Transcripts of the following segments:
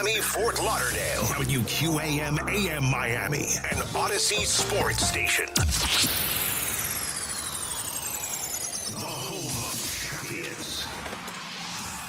Miami, Fort Lauderdale. WQAM AM Miami, an Odyssey sports station. The home of champions.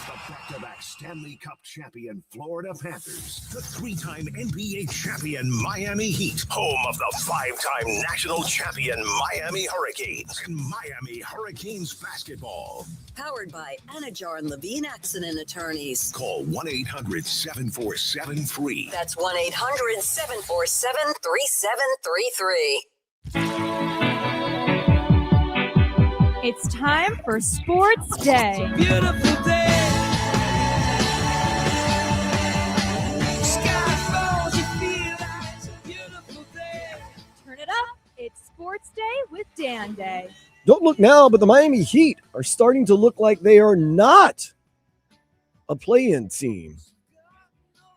The back-to-back Stanley Cup champion Florida Panthers. The three-time NBA champion Miami Heat. Home of the five-time national champion Miami Hurricanes. And Miami Hurricanes basketball. Powered by Anajar and Levine Accident Attorneys. Call 1-800-747-FREE. That's 1-800-747-3733. It's time for Sports Day. Beautiful day. Sky falls, you feel like it's a beautiful day. Turn it up. It's Sports Day with Dan Day. Don't look now, but the Miami Heat are starting to look like they are not a play-in team.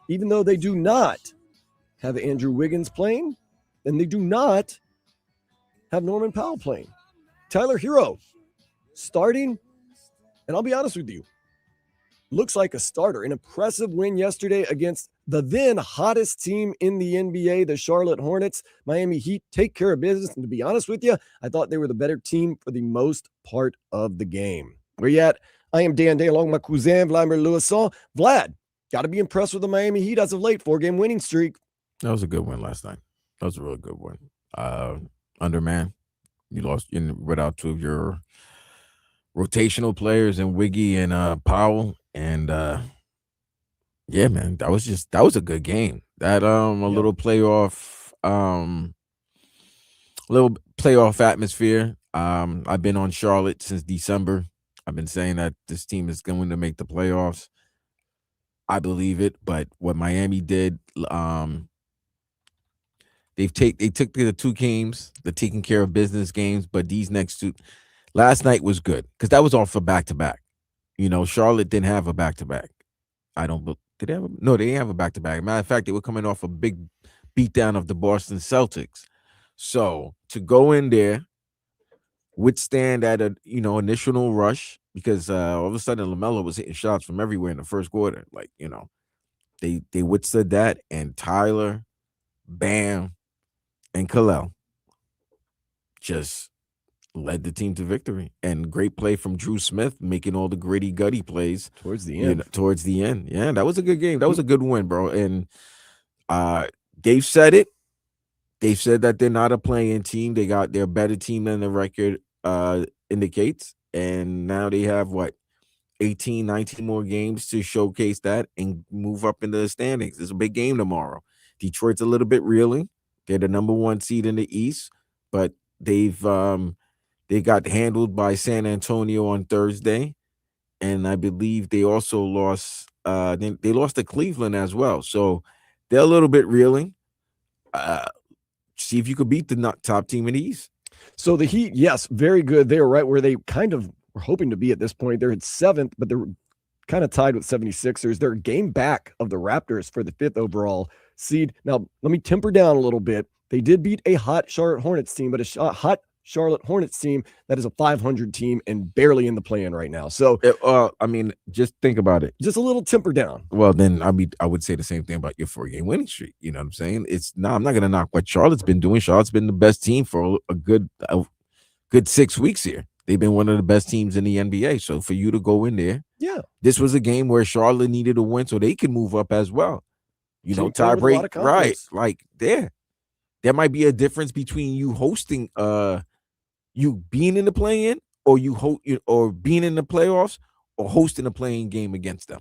Even though they do not have Andrew Wiggins playing, and they do not have Norman Powell playing. Tyler Hero starting, and I'll be honest with you, looks like a starter. An impressive win yesterday against the then hottest team in the NBA, the Charlotte Hornets. Miami Heat take care of business, and to be honest with you, I thought they were the better team for the most part of the game. Where you at? I am Dan Day along with my cousin, Vladimir Lewisson. Vlad, got to be impressed with the Miami Heat as of late. 4-game winning streak. That was a good win last night. That was a real good one. Underman, you lost without two of your rotational players in Wiggy and Powell. And yeah, man, that was a good game. That little playoff atmosphere. I've been on Charlotte since December. I've been saying that this team is going to make the playoffs. I believe it, but what Miami did, they took the two games, the taking care of business games, but these next two, last night was good because that was all for back-to-back. You know, Charlotte didn't have a back-to-back. Did they have no, they didn't have a back-to-back. Matter of fact, they were coming off a big beatdown of the Boston Celtics. So to go in there, withstand that initial rush, because all of a sudden LaMelo was hitting shots from everywhere in the first quarter. Like, they withstood that, and Tyler, Bam, and Kalel just led the team to victory. And great play from Drew Smith, making all the gritty, gutty plays Towards the end. Yeah, that was a good game. That was a good win, bro. And they've said it. They've said that they're not a play-in team. They're a better team than the record indicates. And now they have, 18, 19 more games to showcase that and move up into the standings. It's a big game tomorrow. Detroit's a little bit reeling. They're the number one seed in the East, but they got handled by San Antonio on Thursday, and I believe they also lost. They lost to Cleveland as well, so they're a little bit reeling. See if you could beat the top team in the East. So the Heat, yes, very good. They were right where they kind of were hoping to be at this point. They're at 7th, but they're kind of tied with 76ers. They're a game back of the Raptors for the 5th overall seed. Now, let me temper down a little bit. They did beat a hot Charlotte Hornets team, but a hot Charlotte Hornets team that is a 500 team and barely in the play-in right now. So, just think about it. Just a little temper down. Well, then, I would say the same thing about your 4-game winning streak. You know what I'm saying? I'm not going to knock what Charlotte's been doing. Charlotte's been the best team for a good 6 weeks here. They've been one of the best teams in the NBA. So for you to go in there, yeah, this was a game where Charlotte needed a win so they can move up as well. Tie break, right? Like there might be a difference between you hosting, you being in the play-in, or or being in the playoffs, or hosting a playing game against them.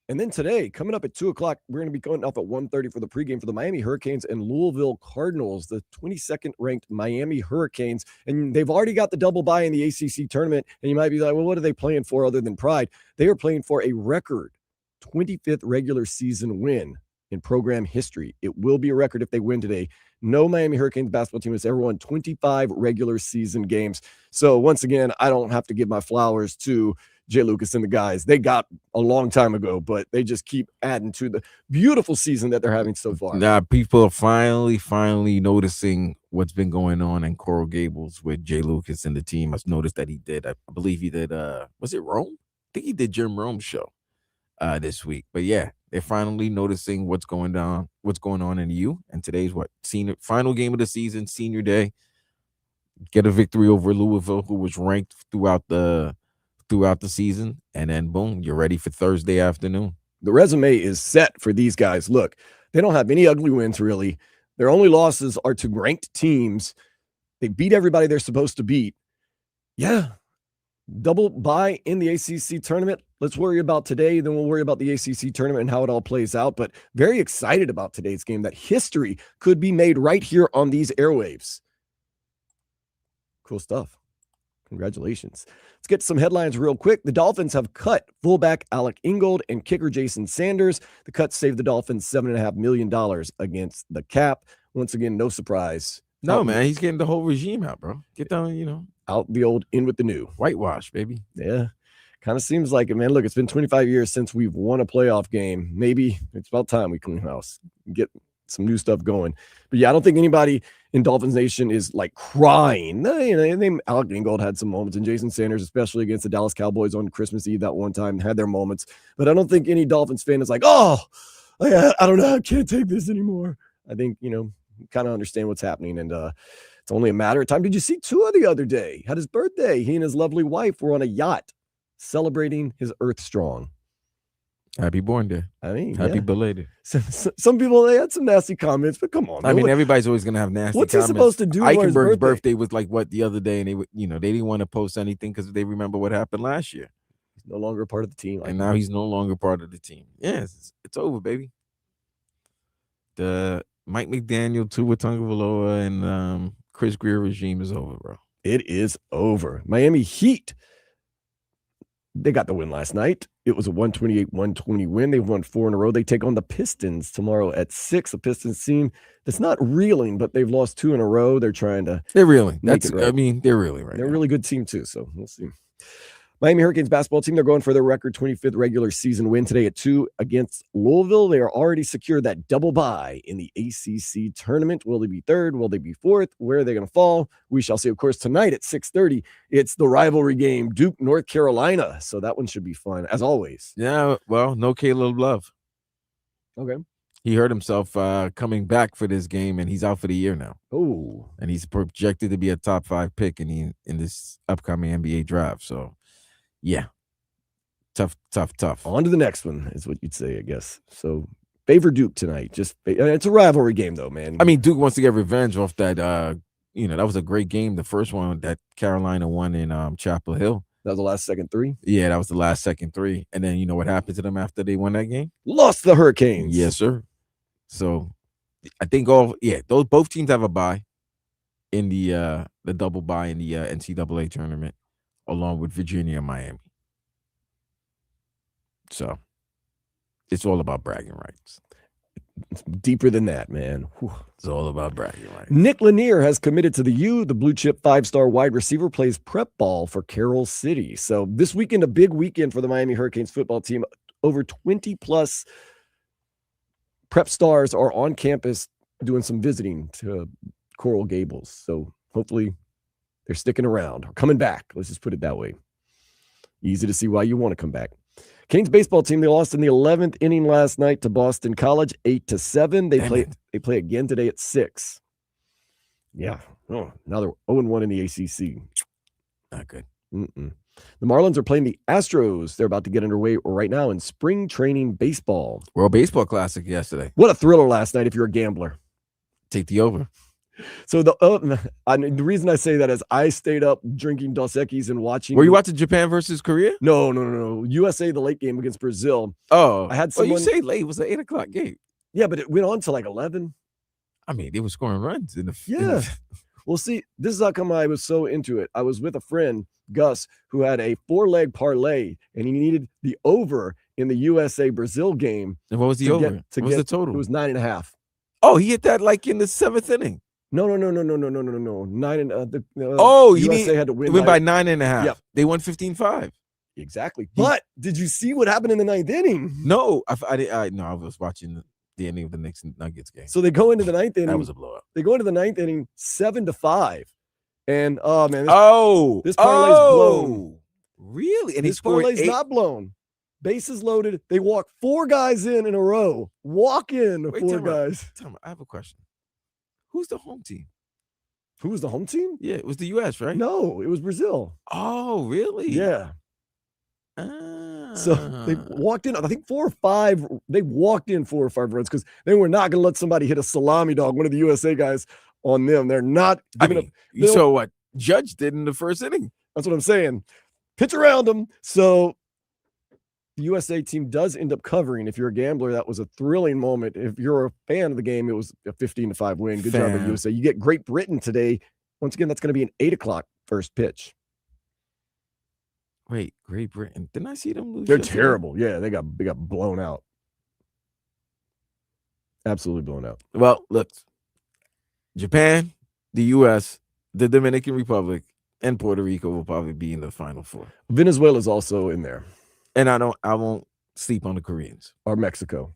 And then today, coming up at 2:00, we're going to be going off at 1:30 for the pregame for the Miami Hurricanes and Louisville Cardinals, the 22nd ranked Miami Hurricanes. And they've already got the double bye in the ACC tournament. And you might be like, well, what are they playing for other than pride? They are playing for a record 25th regular season win in program history. It will be a record if they win today. No Miami Hurricanes basketball team has ever won 25 regular season games. So once again, I don't have to give my flowers to Jay Lucas and the guys. They got a long time ago, but they just keep adding to the beautiful season that they're having so far. Now, people are finally noticing what's been going on in Coral Gables with Jay Lucas and the team. I've noticed that I believe he did, was it Rome? I think he did Jim Rome's show this week. But yeah, They're finally noticing what's going on in the U. And today's final game of the season, senior day. Get a victory over Louisville, who was ranked throughout the season, and then boom, you're ready for Thursday afternoon. The resume is set for these guys. Look, they don't have any ugly wins, really. Their only losses are to ranked teams. They beat everybody they're supposed to beat. Yeah, double bye in the ACC tournament. Let's worry about today, then we'll worry about the ACC tournament and how it all plays out. But very excited about today's game, that history could be made right here on these airwaves. Cool stuff. Congratulations. Let's get some headlines real quick. The Dolphins have cut fullback Alec Ingold and kicker Jason Sanders. The cuts saved the Dolphins $7.5 million against the cap. Once again, no surprise. No, man, he's getting the whole regime out, bro. Get down, out the old, in with the new. Whitewash, baby. Yeah. Kind of seems like it, man. Look, it's been 25 years since we've won a playoff game. Maybe it's about time we clean house, get some new stuff going. But yeah, I don't think anybody in Dolphins Nation is like crying. Alec Ingold had some moments, and Jason Sanders, especially against the Dallas Cowboys on Christmas Eve that one time, had their moments. But I don't think any Dolphins fan is like, oh, I don't know, I can't take this anymore. I think, kind of understand what's happening, and it's only a matter of time. Did you see Tua the other day? Had his birthday. He and his lovely wife were on a yacht celebrating his Earth Strong. Happy born day. Happy belated. Some people, they had some nasty comments, but come on. I mean, everybody's always gonna have nasty what's comments. He supposed to do? Eichenberg's birthday was like what the other day, and they didn't want to post anything because they remember what happened last year. He's no longer a part of the team, and now he's no longer part of the team. Yes, it's over, baby. The Mike McDaniel, Tua Tagovailoa, and Chris Greer regime is over, bro. It is over. Miami Heat, they got the win last night. It was a 128-120 win. They've won 4 in a row. They take on the Pistons tomorrow at 6. The Pistons team that's not reeling, but they've lost 2 in a row. They're trying to. They're reeling. Right. They're reeling right. They're a really good team too. So we'll see. Miami Hurricanes basketball team, they're going for their record 25th regular season win today at 2 against Louisville. They are already secured that double bye in the ACC tournament. Will they be 3rd? Will they be 4th? Where are they going to fall? We shall see. Of course, tonight at 6:30, it's the rivalry game, Duke, North Carolina. So that one should be fun, as always. Yeah, well, no Caleb Love. Okay. He hurt himself coming back for this game, and he's out for the year now. Oh. And he's projected to be a top 5 pick in this upcoming NBA draft. So, yeah, tough. On to the next one is what you'd say, I guess. So, favor Duke tonight. It's a rivalry game, though, man. I mean, Duke wants to get revenge off that. That was a great game. The first one that Carolina won in Chapel Hill. That was the last second 3? Yeah, that was the last second 3. And then you know what happened to them after they won that game? Lost the Hurricanes. Yes, sir. So, I think both teams have a bye in the double bye in the NCAA tournament, along with Virginia and Miami. So it's all about bragging rights. It's deeper than that, man. Whew. It's all about bragging rights. Nick Lanier has committed to the U. The blue chip 5-star wide receiver plays prep ball for Carroll City. So this weekend, a big weekend for the Miami Hurricanes football team. Over 20 plus prep stars are on campus doing some visiting to Coral Gables. So hopefully they're sticking around or coming back. Let's just put it that way. Easy to see why you want to come back. Canes baseball team, they lost in the 11th inning last night to Boston College, 8-7. They play again today at 6. Yeah. Oh, now they're 0-1 in the ACC. Not good. The Marlins are playing the Astros. They're about to get underway right now in spring training baseball. World Baseball Classic yesterday. What a thriller last night if you're a gambler. Take the over. So the reason I say that is I stayed up drinking Dos Equis and watching. Were you watching Japan versus Korea? No. USA, the late game against Brazil. Oh, I had someone. You say late? It was an 8:00 game. Yeah, but it went on to like 11. I mean, they were scoring runs in the. Yeah. Well, see, this is how come I was so into it. I was with a friend, Gus, who had a 4-leg parlay, and he needed the over in the USA Brazil game. And what was the over? What was the total? It was 9.5. Oh, he hit that like in the 7th inning. No. 9 and USA had to win by 9.5. Yep. They won 15-5. Exactly. But did you see what happened in the 9th inning? No, I was watching the ending of the Knicks and Nuggets game. So they go into the 9th inning. That was a blowout. They go into the 9th inning 7-5. And this parlay's blown. Really? And this parlay's not blown. bases loaded. They walk 4 guys in a row. Walk in Wait, 4 time out. guys. Time out. I have a question. Who's the home team? Who was the home team? Yeah, it was the U.S., right? No, it was Brazil. Oh, really? Yeah. So they walked in, I think 4 or 5. They walked in 4 or 5 runs because they were not going to let somebody hit a salami dog, one of the USA guys, on them. They're not giving up. You saw what Judge did in the first inning. That's what I'm saying. Pitch around them. So the USA team does end up covering. If you're a gambler, that was a thrilling moment. If you're a fan of the game, it was a 15-5 win. Good job of USA. You get Great Britain today. Once again, that's going to be an 8 o'clock first pitch. Wait, Great Britain. Didn't I see them lose? They're terrible. Yeah, they got blown out. Absolutely blown out. Well, look, Japan, the U.S., the Dominican Republic, and Puerto Rico will probably be in the Final Four. Venezuela's also in there. And I won't sleep on the Koreans. Or Mexico.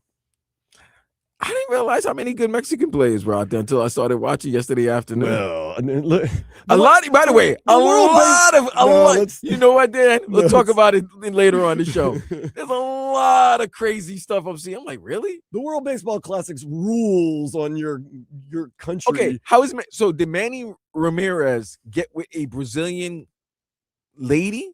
I didn't realize how many good Mexican players were out there until I started watching yesterday afternoon. Well, by the way, a lot. You know what, Dan? We'll talk about it later on the show. There's a lot of crazy stuff I'm seeing. I'm like, really? The World Baseball Classics rules on your country. Okay, so did Manny Ramirez get with a Brazilian lady?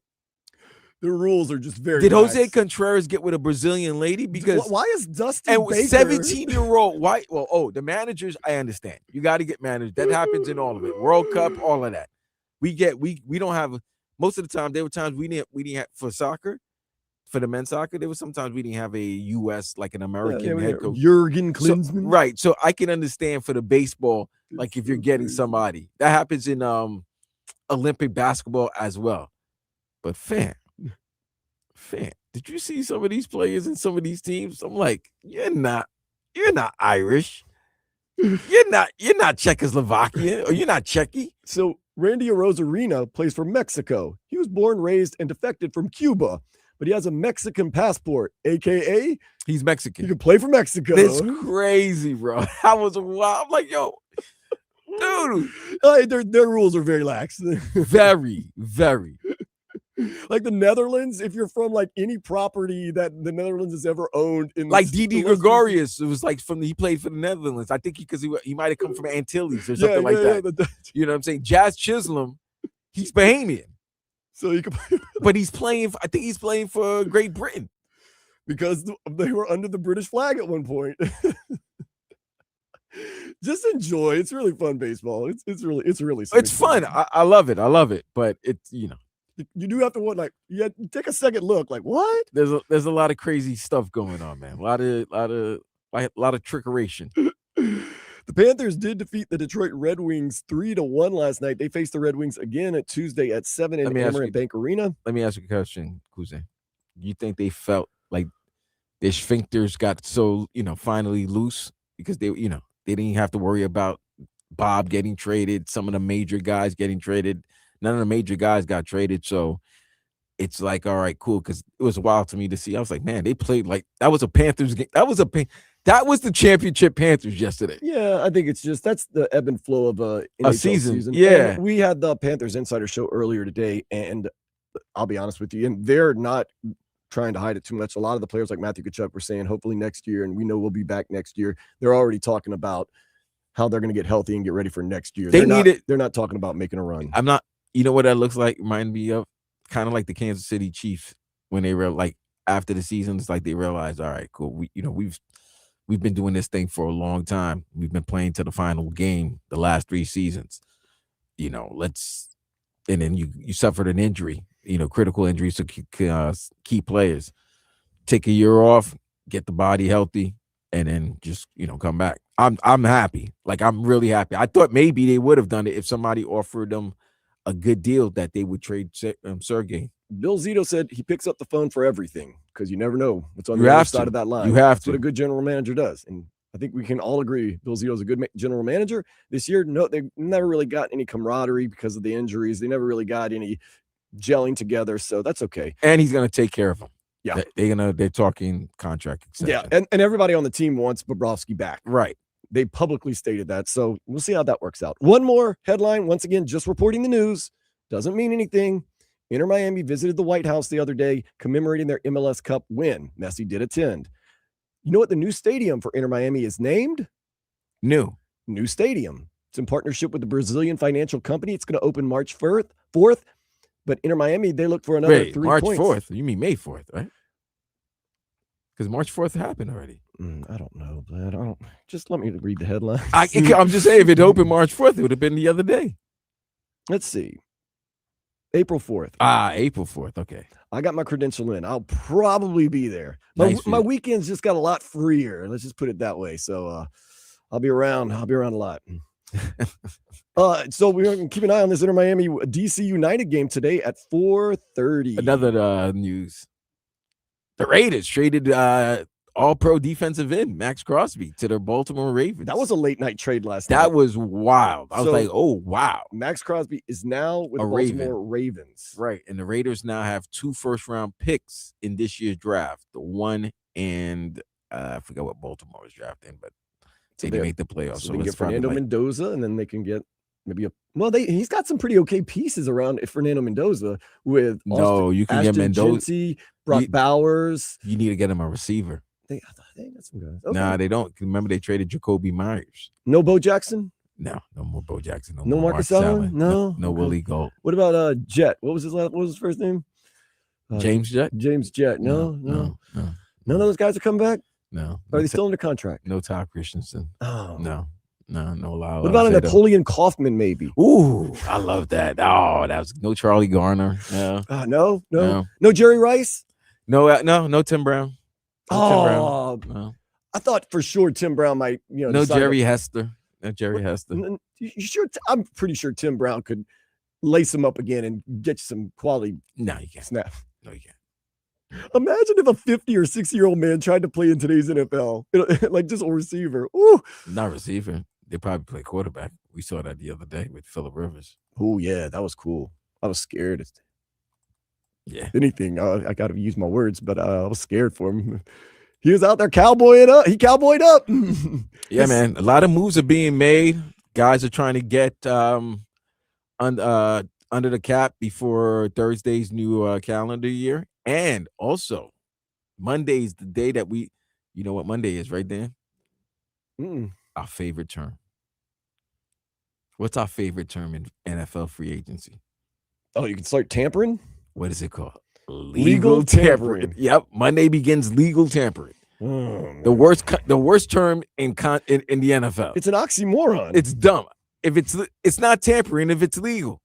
The rules are just very. Did Jose nice. Contreras get with a Brazilian lady? Because why is Dustin and Baker 17-year-old? Why? Well, the managers. I understand. You got to get managed. That happens in all of it. World Cup, all of that. We don't have most of the time. There were times we didn't have for soccer, for the men's soccer. There was sometimes we didn't have a U.S. like an American head coach. Jurgen Klinsmann. Right. So I can understand for the baseball, like if you're getting somebody that happens in Olympic basketball as well. But fam, did you see some of these players in some of these teams? I'm like, you're not Irish. You're not Czechoslovakian, or you're not Czechy. So Randy Arozarena plays for Mexico. He was born, raised, and defected from Cuba, but he has a Mexican passport, aka he's Mexican. He can play for Mexico. That's crazy, bro. I was wild. I'm like, yo, dude. Their rules are very lax. Very, very. Like the Netherlands, if you're from like any property that the Netherlands has ever owned, in like Didi Gregorius, it was like he played for the Netherlands. I think because he might have come from Antilles or something like that. You know what I'm saying? Jazz Chisholm, he's Bahamian, so you can. But he's playing. I think he's playing for Great Britain because they were under the British flag at one point. Just enjoy. It's really fun baseball. It's really. It's fun. I love it. But it's You do have to take a second look. Like what? There's a lot of crazy stuff going on, man. A lot of trickeration. The Panthers did defeat the Detroit Red Wings 3-1 last night. They faced the Red Wings again at Tuesday at 7 in Amerant Bank Arena. Let me ask you a question, Kuze. You think they felt like their sphincters got so finally loose because they didn't have to worry about Bob getting traded, some of the major guys getting traded. None of the major guys got traded, so it's like, all right, cool. Because it was wild to me to see. I was like, man, they played like that was a Panthers game. That was the championship Panthers yesterday. Yeah, I think it's just that's the ebb and flow of a season. Yeah, and we had the Panthers Insider Show earlier today, and I'll be honest with you, and they're not trying to hide it too much. A lot of the players like Matthew Tkachuk were saying, hopefully next year, and we know we'll be back next year. They're already talking about how they're going to get healthy and get ready for next year. They're not talking about making a run. I'm not. You know what that looks like? Remind me of kind of like the Kansas City Chiefs when they were like after the season. It's like they realized, all right, cool. We've been doing this thing for a long time. We've been playing to the final game the last 3 seasons. And then you suffered an injury. Critical injuries to key players. Take a year off, get the body healthy, and then just come back. I'm happy. Like I'm really happy. I thought maybe they would have done it if somebody offered them a good deal that they would trade Sergey. Bill Zito said he picks up the phone for everything because you never know what's on the other side of that line. You have That's what a good general manager does. And I think we can all agree Bill Zito's a good general manager. This year, no, they never really got any camaraderie because of the injuries. They never really got any gelling together. So that's okay. And he's going to take care of them. Yeah. They're talking contract extension. Yeah. And everybody on the team wants Bobrovsky back. Right. They publicly stated that. So we'll see how that works out. One more headline. Once again, just reporting the news. Doesn't mean anything. Inter Miami visited the White House the other day, commemorating their MLS Cup win. Messi did attend. You know what the new stadium for Inter Miami is named? New stadium. It's in partnership with the Brazilian financial company. It's going to open March 4th. But Inter Miami, they look for another 3 March points. 4th. You mean May 4th, right? Because March 4th happened already. I don't know, Vlad. Just let me read the headline. I'm just saying, if it opened March 4th, it would have been the other day. Let's see. April 4th. April 4th. Okay. I got my credential in. I'll probably be there. Nice My weekends just got a lot freer. Let's just put it that way. So I'll be around. I'll be around a lot. So we're going to keep an eye on this Inter Miami DC United game today at 4:30. Another news. The Raiders traded all-pro defensive end Max Crosby to the Baltimore Ravens. That was a late night trade last night. That was wild. I was like, oh, wow. Max Crosby is now with the Baltimore Ravens. Right. And the Raiders now have 2 first-round picks in this year's draft. The one and I forgot what Baltimore was drafting, but they didn't make the playoffs. So they can get Fernando Mendoza, and then they can get maybe he's got some pretty okay pieces around Fernando Mendoza with you can get Mendoza, Gency, Brock Bowers. You need to get him a receiver. They got some guys. Okay. Nah, they don't. Remember, they traded Jacoby Myers. No Bo Jackson? No more Bo Jackson. No Marcus Allen? No okay. Willie Gold. What about Jet? What was his first name? James Jet? James Jet. No. None of those guys are coming back? No. Are they still under contract? No Todd Christensen. Oh. No Lyle. What about a Napoleon Kaufman, maybe? Ooh, I love that. Oh, that was no Charlie Garner. No. No Jerry Rice? No Tim Brown. No. I thought for sure Tim Brown might, no Jerry Hester. No Jerry Hester. You sure? I'm pretty sure Tim Brown could lace him up again and get you some quality. No, you can't. Snap. No, you can't. Imagine if a 50 or 60-year-old man tried to play in today's NFL, like just a receiver. Ooh. Not receiver. They probably play quarterback. We saw that the other day with Phillip Rivers. Oh, yeah, that was cool. I was scared. Yeah. Anything. I got to use my words, but I was scared for him. He was out there cowboying up. He cowboyed up. Yeah, man. A lot of moves are being made. Guys are trying to get under the cap before Thursday's new calendar year. And also, Monday's the day that you know what Monday is, right, Dan? Our favorite term. What's our favorite term in NFL free agency? Oh, you can start tampering? What is it called? Legal tampering. Yep. Monday begins legal tampering. The worst term in the NFL. It's an oxymoron. It's dumb. If it's not tampering if it's legal.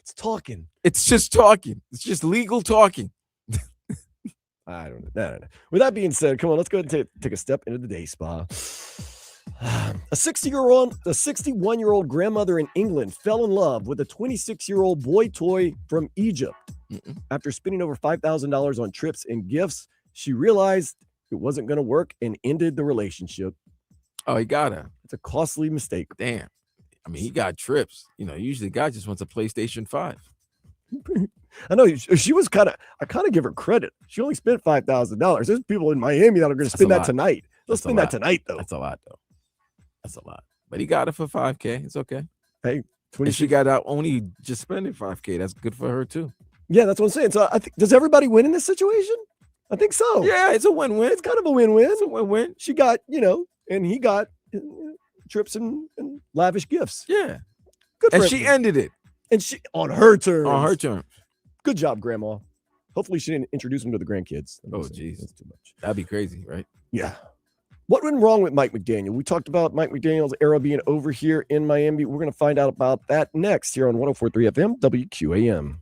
It's talking. It's just talking. It's just legal talking. I don't know. With that being said, come on, let's go ahead and take a step into the day spa. A 61-year-old grandmother in England fell in love with a 26-year-old boy toy from Egypt. After spending over $5,000 on trips and gifts, she realized it wasn't going to work and ended the relationship. Oh, he got her. It's a costly mistake. Damn. I mean, he got trips. Usually the guy just wants a PlayStation 5. I know she was I kind of give her credit. She only spent $5,000. There's people in Miami that are going to spend that tonight. They'll spend that tonight, though. That's a lot, though. That's a lot. But he got it for $5K. It's okay. Hey, and she got out only just spending $5K. That's good for her, too. Yeah, that's what I'm saying. So I think, does everybody win in this situation? I think so. Yeah, it's a win-win. It's kind of a win-win. It's a win-win. She got, and he got trips and lavish gifts. Yeah. Good for and she ended it. And she on her terms. On her terms. Good job, Grandma. Hopefully she didn't introduce him to the grandkids. Oh, jeez. That's too much. That'd be crazy, right? Yeah. What went wrong with Mike McDaniel? We talked about Mike McDaniel's era being over here in Miami. We're going to find out about that next here on 104.3 FM WQAM.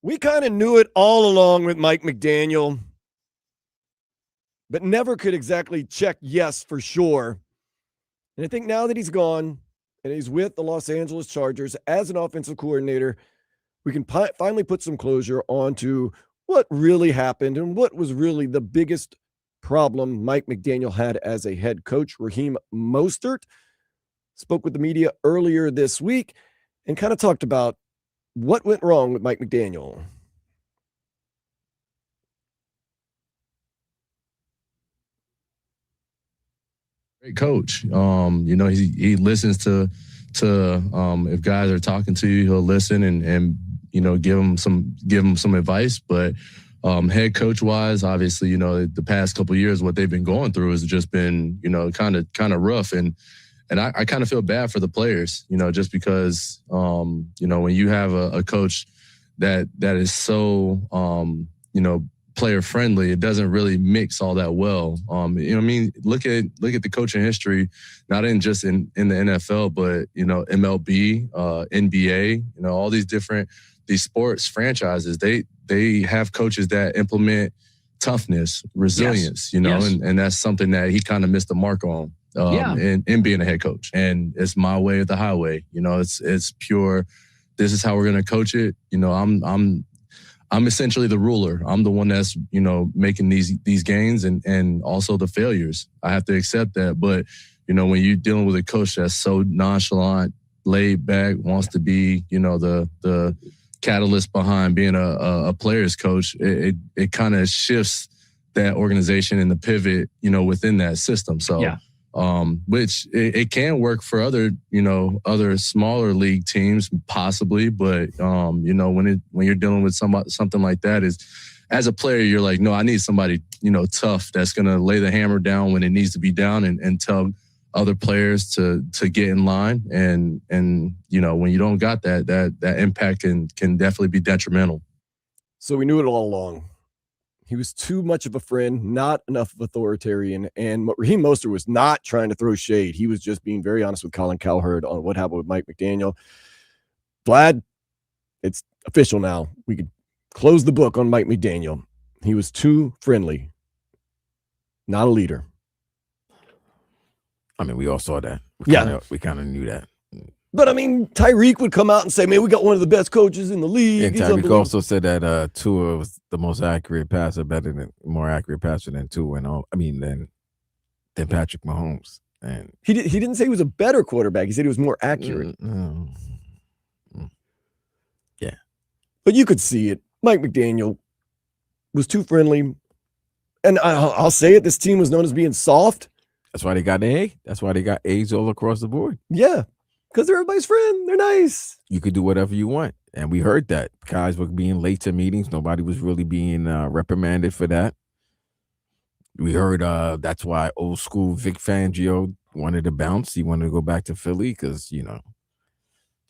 We kind of knew it all along with Mike McDaniel, but never could exactly check yes for sure. And I think now that he's gone and he's with the Los Angeles Chargers as an offensive coordinator, we can finally put some closure onto what really happened and what was really the biggest problem Mike McDaniel had as a head coach. Raheem Mostert spoke with the media earlier this week and kind of talked about what went wrong with Mike McDaniel. Great coach. He listens to if guys are talking to you, he'll listen and give them some advice. But head coach wise, obviously, the past couple of years, what they've been going through has just been, kind of rough. And I kind of feel bad for the players, just because, when you have a coach that is so, player friendly, it doesn't really mix all that well. Look at the coaching history, not just in the NFL, but, MLB, NBA, all these sports franchises, they have coaches that implement tough-ness, resilience, Yes. and that's something that he kind of missed the mark on. In being a head coach. And it's my way or the highway. It's pure, this is how we're going to coach it. I'm essentially the ruler. I'm the one that's, making these gains and also the failures. I have to accept that. But, when you're dealing with a coach that's so nonchalant, laid back, wants to be, the catalyst behind being a player's coach, it kind of shifts that organization and the pivot, within that system. So, which it can work for other smaller league teams possibly, but when you're dealing with something like that, is as a player you're like, no, I need somebody tough that's gonna lay the hammer down when it needs to be down and tell other players to get in line, and when you don't got that impact can definitely be detrimental. So we knew it all along. He was too much of a friend, not enough of authoritarian. And Raheem Mostert was not trying to throw shade. He was just being very honest with Colin Cowherd on what happened with Mike McDaniel. Vlad, it's official now. We could close the book on Mike McDaniel. He was too friendly, not a leader. I mean, we all saw that. We kind of knew that. But, Tyreek would come out and say, man, we got one of the best coaches in the league. And Tyreek also said that Tua was the most accurate passer, more accurate passer than Tua than Patrick Mahomes. And he didn't say he was a better quarterback. He said he was more accurate. Yeah. But you could see it. Mike McDaniel was too friendly. And I'll say it, this team was known as being soft. That's why they got an A. That's why they got A's all across the board. Yeah. Because they're everybody's friend. They're nice. You could do whatever you want. And we heard that. Guys were being late to meetings. Nobody was really being reprimanded for that. We heard that's why old school Vic Fangio wanted to bounce. He wanted to go back to Philly because,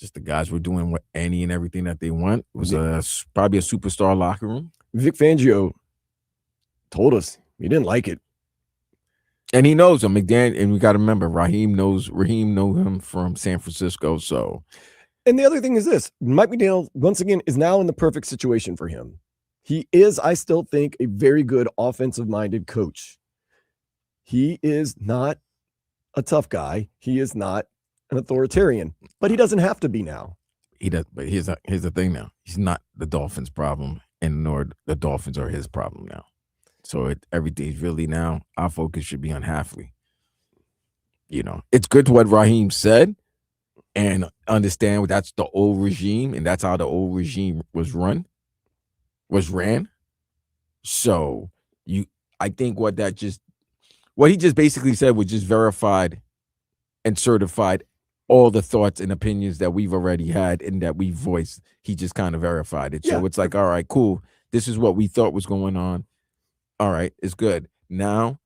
just the guys were doing any and everything that they want. It was probably a superstar locker room. Vic Fangio told us he didn't like it. And he knows him. McDaniel, and we got to remember, Raheem know him from San Francisco. So, and the other thing is this: Mike McDaniel, once again, is now in the perfect situation for him. He is, I still think, a very good offensive-minded coach. He is not a tough guy. He is not an authoritarian, but he doesn't have to be now. He does. But here's the thing now: he's not the Dolphins' problem, and nor the Dolphins are his problem now. So everything's really now, our focus should be on Halfley. It's good to what Raheem said and understand that's the old regime and that's how the old regime was ran. So I think what he just basically said was just verified and certified all the thoughts and opinions that we've already had and that we voiced. He just kind of verified it. So it's like, all right, cool. This is what we thought was going on. All right, it's good. Now,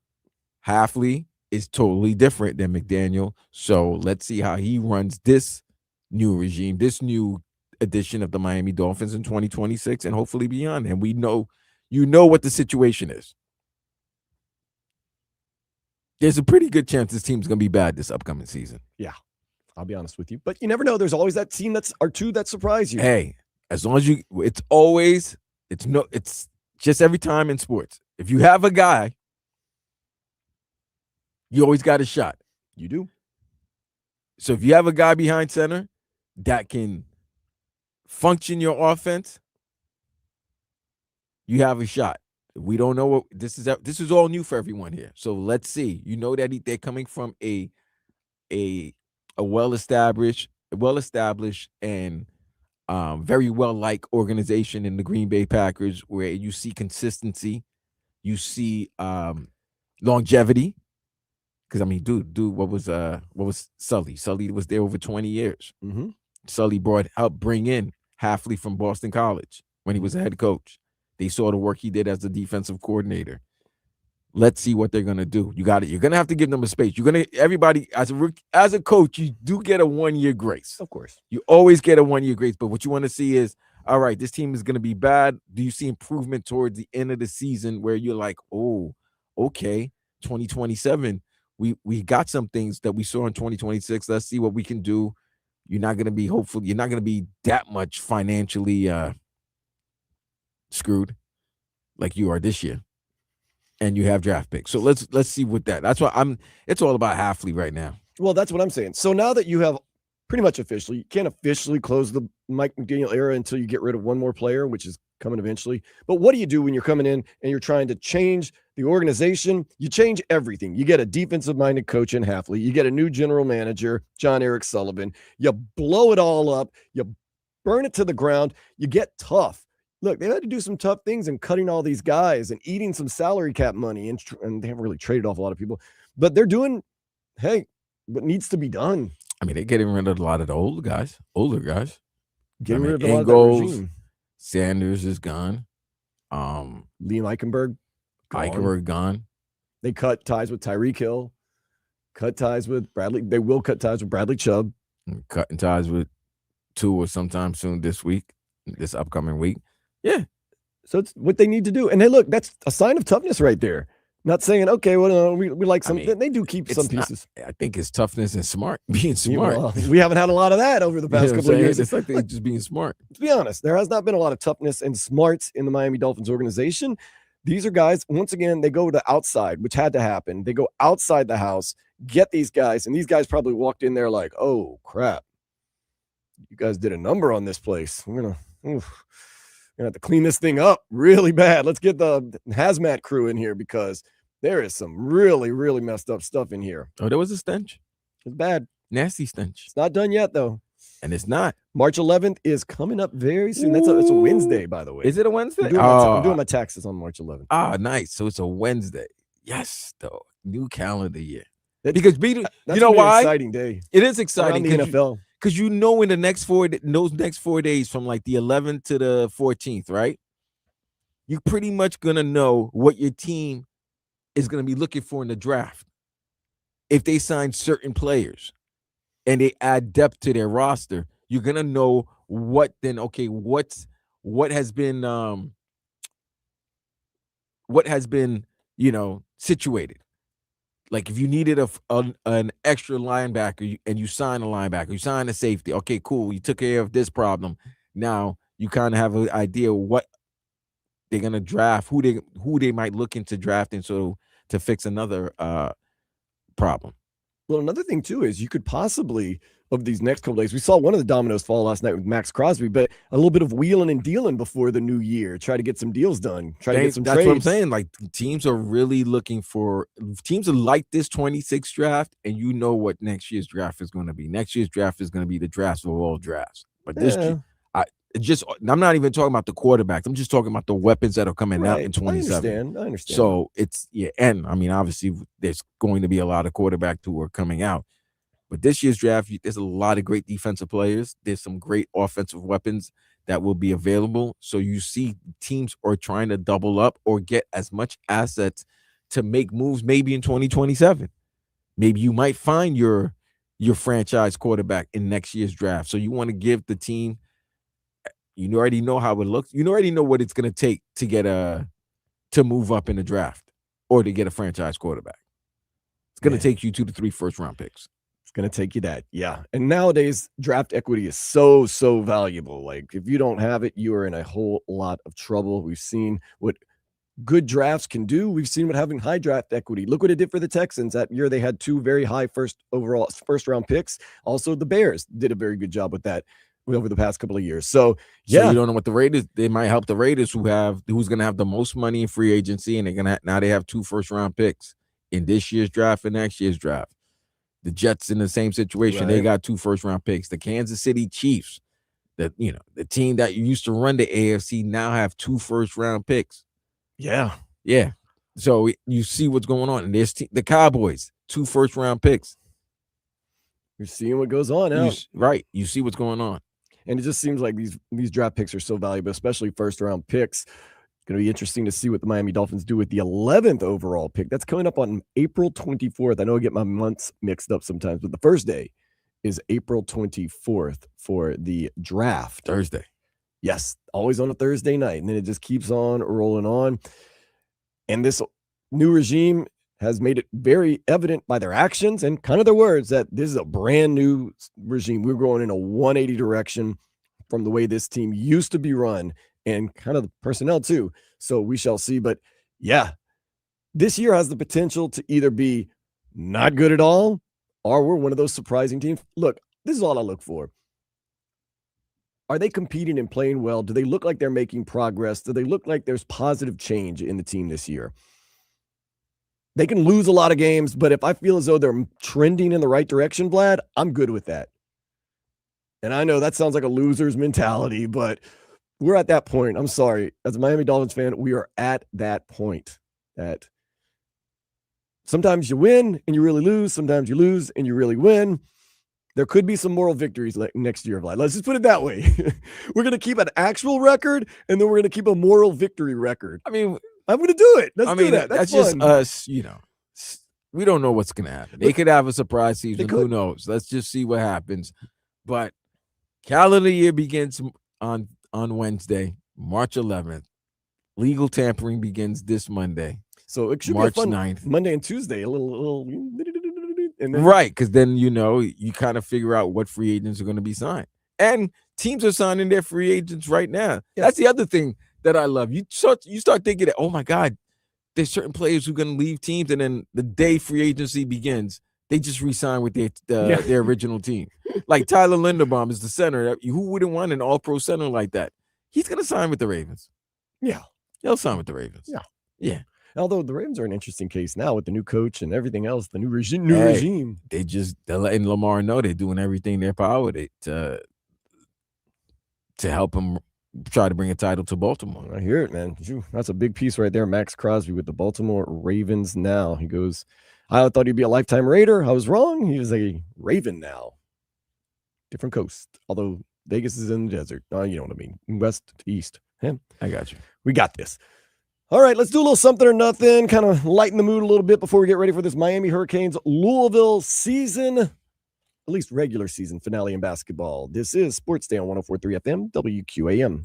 Halfley is totally different than McDaniel. So let's see how he runs this new regime, this new edition of the Miami Dolphins in 2026 and hopefully beyond. And we know, what the situation is. There's a pretty good chance this team's going to be bad this upcoming season. Yeah, I'll be honest with you. But you never know. There's always that team or two that surprise you. Hey, as long as it's just every time in sports. If you have a guy, you always got a shot. You do. So if you have a guy behind center that can function your offense, you have a shot. We don't know what this is all new for everyone here. So let's see. You know that they're coming from a well-established and very well-liked organization in the Green Bay Packers, where you see consistency, you see longevity. Because I mean, dude, what was Sully? Sully was there over 20 years. Mm-hmm. Sully helped bring in Halfley from Boston College when he was a head coach. They saw the work he did as a defensive coordinator. Let's see what they're gonna do. You're gonna have to give them a space. Everybody as a coach, you do get a 1-year grace. Of course, you always get a 1-year grace. But what you want to see is, all right, this team is gonna be bad. Do you see improvement towards the end of the season where you're like, oh, okay, 2027. We got some things that we saw in 2026. Let's see what we can do. You're not gonna be that much financially screwed like you are this year. And you have draft picks. So let's see what that's why it's all about Halfley right now. Well, that's what I'm saying. So now that you have pretty much officially, you can't officially close the Mike McDaniel era until you get rid of one more player, which is coming eventually. But what do you do when you're coming in and you're trying to change the organization? You change everything. You get a defensive-minded coach in Halfley. You get a new general manager, John Eric Sullivan. You blow it all up. You burn it to the ground. You get tough. Look, they had to do some tough things in cutting all these guys and eating some salary cap money, and they haven't really traded off a lot of people. But they're doing, what needs to be done. I mean, they're getting rid of a lot of the older guys. Getting rid of a lot of that regime. Sanders is gone. Liam Eichenberg gone. They cut ties with Tyreek Hill. Cut ties with Bradley. They will cut ties with Bradley Chubb. Cutting ties with Tua sometime soon this upcoming week. Yeah. So it's what they need to do. And hey, look, that's a sign of toughness right there. Not saying, okay, well, we like some. They do keep some pieces. I think it's toughness and being smart. Well, we haven't had a lot of that over the past couple of years. It's like they're just being smart. To be honest, there has not been a lot of toughness and smarts in the Miami Dolphins organization. These are guys, once again, they go to outside, which had to happen. They go outside the house, get these guys, and these guys probably walked in there like, oh, crap. You guys did a number on this place. We're going to have to clean this thing up really bad. Let's get the hazmat crew in here because there is some really, really messed up stuff in here. Oh, there was a stench. It's bad. Nasty stench. It's not done yet, though. And it's not. March 11th is coming up very soon. It's a Wednesday, by the way. Is it a Wednesday? I'm doing my taxes on March 11th. Ah, nice. So it's a Wednesday. Yes, though. New calendar year. Because you know why? Exciting day. It is exciting. Around the NFL. Because in those next 4 days from like the 11th to the 14th, right? You're pretty much going to know what your team is going to be looking for in the draft. If they sign certain players and they add depth to their roster, you're going to know what has been situated. Like if you needed an extra linebacker and you sign a linebacker, you sign a safety. Okay, cool. You took care of this problem. Now you kind of have an idea what they're gonna draft, who they might look into drafting, so to fix another problem. Well, another thing too is you could possibly, of these next couple days, we saw one of the dominoes fall last night with Max Crosby, but a little bit of wheeling and dealing before the new year. Try to get some deals done. Try to get some trades. That's what I'm saying. Like teams are really looking for teams are like this 26 draft, and you know what next year's draft is going to be. Next year's draft is going to be the draft of all drafts. But I'm not even talking about the quarterbacks. I'm just talking about the weapons that are coming out in 27. I understand. So and I mean, obviously, there's going to be a lot of quarterbacks who are coming out. But this year's draft, there's a lot of great defensive players. There's some great offensive weapons that will be available. So you see teams are trying to double up or get as much assets to make moves maybe in 2027. Maybe you might find your franchise quarterback in next year's draft. So you want to give the team, you already know how it looks. You already know what it's going to take to get to move up in the draft or to get a franchise quarterback. It's going to take you 2 to 3 first-round picks. It's going to take you that. Yeah. And nowadays, draft equity is so, so valuable. Like, if you don't have it, you are in a whole lot of trouble. We've seen what good drafts can do. We've seen what having high draft equity. Look what it did for the Texans that year. They had 2 very high first round picks. Also, the Bears did a very good job with that over the past couple of years. So So you don't know what the Raiders, they might help the Raiders who's going to have the most money in free agency, and now they have 2 first-round picks in this year's draft and next year's draft. The Jets in the same situation. They got 2 first-round picks. The Kansas City Chiefs, the team that used to run the AFC, now have 2 first-round picks. Yeah. Yeah. So you see what's going on. And there's the Cowboys, 2 first-round picks. You're seeing what goes on now. Right. You see what's going on. And it just seems like these draft picks are so valuable, especially first-round picks. It's going to be interesting to see what the Miami Dolphins do with the 11th overall pick. That's coming up on April 24th. I know I get my months mixed up sometimes, but the first day is April 24th for the draft. Thursday. Yes, always on a Thursday night. And then it just keeps on rolling on. And this new regime has made it very evident by their actions and kind of their words that this is a brand new regime. We're going in a 180 direction from the way this team used to be run and kind of the personnel too. So we shall see. But yeah, this year has the potential to either be not good at all or we're one of those surprising teams. Look, this is all I look for. Are they competing and playing well? Do they look like they're making progress? Do they look like there's positive change in the team this year? They can lose a lot of games, but if I feel as though they're trending in the right direction, Vlad, I'm good with that. And I know that sounds like a loser's mentality, but we're at that point. I'm sorry. As a Miami Dolphins fan, we are at that point that sometimes you win and you really lose. Sometimes you lose and you really win. There could be some moral victories next year, Vlad. Let's just put it that way. We're going to keep an actual record, and then we're going to keep a moral victory record. I mean, I'm going to do it. Let's do that. That's fun. just us, We don't know what's going to happen. They could have a surprise season. Who knows? Let's just see what happens. But calendar year begins on Wednesday, March 11th. Legal tampering begins this Monday. So it should March be a fun 9th. Monday and Tuesday. A little and then, right, because then you kind of figure out what free agents are going to be signed. And teams are signing their free agents right now. Yeah. That's the other thing that I love. You start thinking that, oh my God, there's certain players who are going to leave teams, and then the day free agency begins, they just re-sign with their original team. Like Tyler Linderbaum is the center. Who wouldn't want an all-pro center like that? He's going to sign with the Ravens. Yeah. He'll sign with the Ravens. Yeah. Yeah. Although the Ravens are an interesting case now with the new coach and everything else, the new regime. They're letting Lamar know they're doing everything in their power to help him try to bring a title to Baltimore. I hear it, man. That's a big piece right there. Max Crosby with the Baltimore Ravens now. He goes, I thought he'd be a lifetime Raider. I was wrong. He was a Raven now. Different coast. Although Vegas is in the desert. You know what I mean. West to east. Yeah. I got you. We got this. All right, let's do a little something or nothing, kind of lighten the mood a little bit before we get ready for this Miami Hurricanes Louisville season, at least regular season finale in basketball. This is Sports Day on 104.3 FM, WQAM.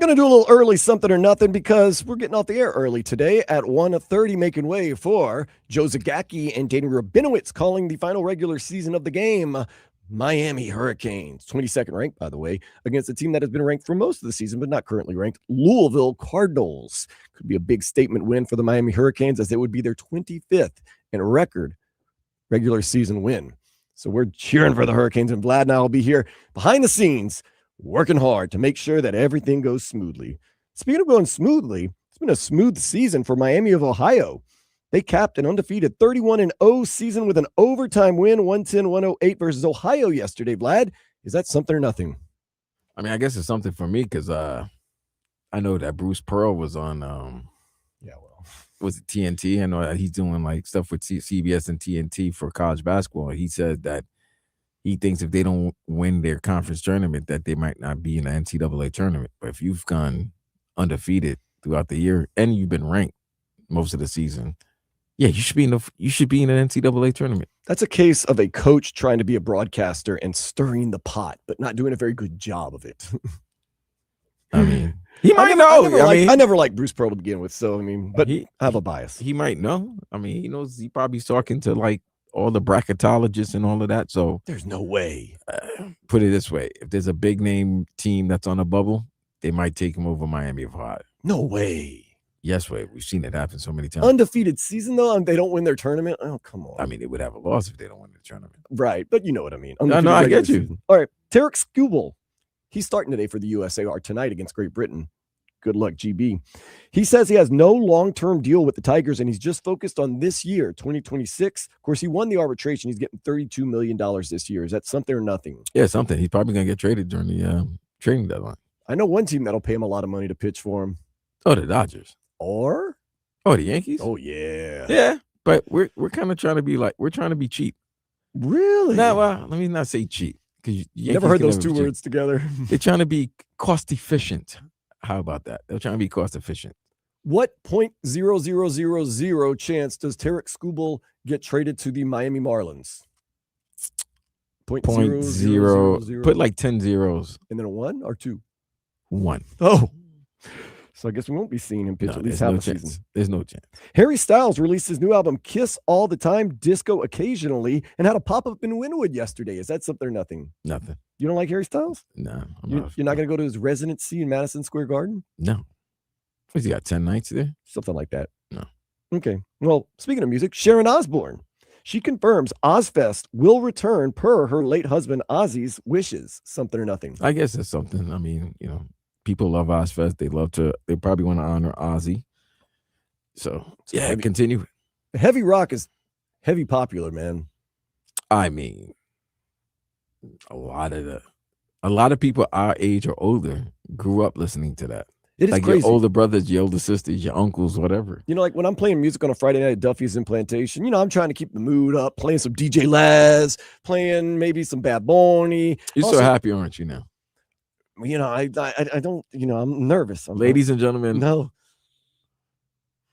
Going to do a little early something or nothing because we're getting off the air early today at 1:30, making way for Joe Zagacki and Danny Rabinowitz calling the final regular season of the game. Miami Hurricanes, 22nd ranked, by the way, against a team that has been ranked for most of the season, but not currently ranked, Louisville Cardinals. Could be a big statement win for the Miami Hurricanes as it would be their 25th in record regular season win. So we're cheering for the Hurricanes, and Vlad and I will be here behind the scenes working hard to make sure that everything goes smoothly. Speaking of going smoothly, it's been a smooth season for Miami of Ohio. They capped an undefeated 31-0 season with an overtime win, 110-108 versus Ohio yesterday. Vlad, is that something or nothing? I mean, I guess it's something for me because I know that Bruce Pearl was on was it TNT? I know that he's doing like stuff with CBS and TNT for college basketball. He said that he thinks if they don't win their conference tournament, that they might not be in the NCAA tournament. But if you've gone undefeated throughout the year and you've been ranked most of the season, yeah, you should be in an NCAA tournament. That's a case of a coach trying to be a broadcaster and stirring the pot, but not doing a very good job of it. I mean, he might know. I never liked Bruce Pearl to begin with, so I mean, but I have a bias. He might know. I mean, he knows. He probably talking to like all the bracketologists and all of that. So there's no way. Put it this way: if there's a big name team that's on a bubble, they might take him over Miami of Ohio. No way. Yes, way. We've seen it happen so many times. Undefeated season though, and they don't win their tournament. Oh, come on. I mean, they would have a loss if they don't win the tournament. Right, but you know what I mean. No, I get you. Season. All right, Tarek Skubal. He's starting today for the USA or tonight against Great Britain. Good luck, GB. He says he has no long-term deal with the Tigers, and he's just focused on this year, 2026. Of course, he won the arbitration. He's getting $32 million this year. Is that something or nothing? Yeah, something. He's probably going to get traded during the trading deadline. I know one team that'll pay him a lot of money to pitch for him. Oh, the Dodgers. Or? Oh, the Yankees? Oh, yeah. Yeah, but we're kind of trying to be like, we're trying to be cheap. Really? No, well, let me not say cheap. Because you never heard those two words together. They're trying to be cost efficient. How about that? They're trying to be cost efficient. What 0.0000 chance does Tarek Skubal get traded to the Miami Marlins? 0.0. Put like 10 zeros. And then a 1 or 2? 1. Oh. So I guess we won't be seeing him pitch at least half a season. There's no chance. Harry Styles released his new album, Kiss All the Time, Disco Occasionally, and had a pop-up in Wynwood yesterday. Is that something or nothing? Nothing. You don't like Harry Styles? No. You're not going to go to his residency in Madison Square Garden? No. What's he got, 10 nights there? Something like that. No. Okay. Well, speaking of music, Sharon Osbourne. She confirms Ozfest will return per her late husband Ozzy's wishes. Something or nothing. I guess it's something. I mean, people love Ozfest. They probably want to honor Ozzy. So, yeah, continue. Heavy rock is heavy popular, man. I mean, a lot of people our age or older grew up listening to that. It is like crazy. Your older brothers, your older sisters, your uncles, whatever. Like when I'm playing music on a Friday night at Duffy's in Plantation, I'm trying to keep the mood up, playing some DJ Laz, playing maybe some Bad Bunny. You're so happy, aren't you now? I don't, I'm nervous. Ladies and gentlemen. No.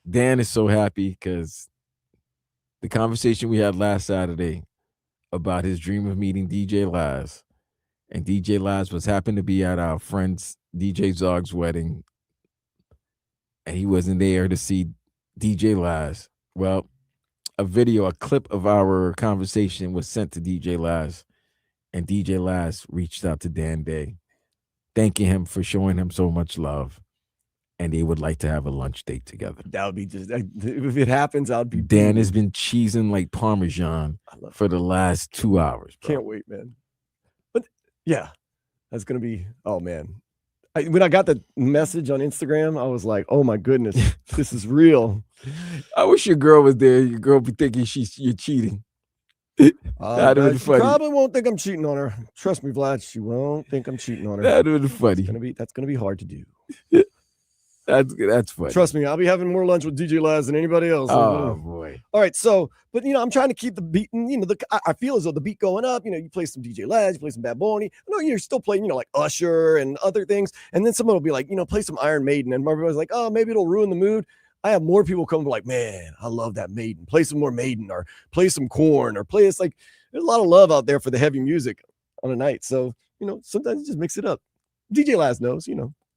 Dan is so happy because the conversation we had last Saturday about his dream of meeting DJ Laz, and DJ Laz happened to be at our friend's DJ Zog's wedding, and he wasn't there to see DJ Laz. Well, a clip of our conversation was sent to DJ Laz, and DJ Laz reached out to Dan Day, thanking him for showing him so much love, and they would like to have a lunch date together. That would be just, if it happens, I'd be. Dan has been cheesing like Parmesan for the last 2 hours. Bro. Can't wait, man. But yeah, that's going to be, oh man. When I got the message on Instagram, I was like, oh my goodness, this is real. I wish your girl was there. Your girl be thinking you're cheating. That would be funny. Probably won't think I'm cheating on her. Trust me, Vlad, she won't think I'm cheating on her. That would be funny. That's gonna be hard to do. That's funny. Trust me, I'll be having more lunch with DJ Laz than anybody else. Oh boy. All right, so, but I'm trying to keep the beat, and I feel as though the beat going up. You play some DJ Laz, you play some Bad Bunny. I know you're still playing, like Usher and other things, and then someone will be like, play some Iron Maiden, and everybody's like, oh, maybe it'll ruin the mood. I have more people come like, man, I love that Maiden. Play some more Maiden, or play some Korn, or play. It's like there's a lot of love out there for the heavy music on a night. So sometimes you just mix it up. DJ Laz knows,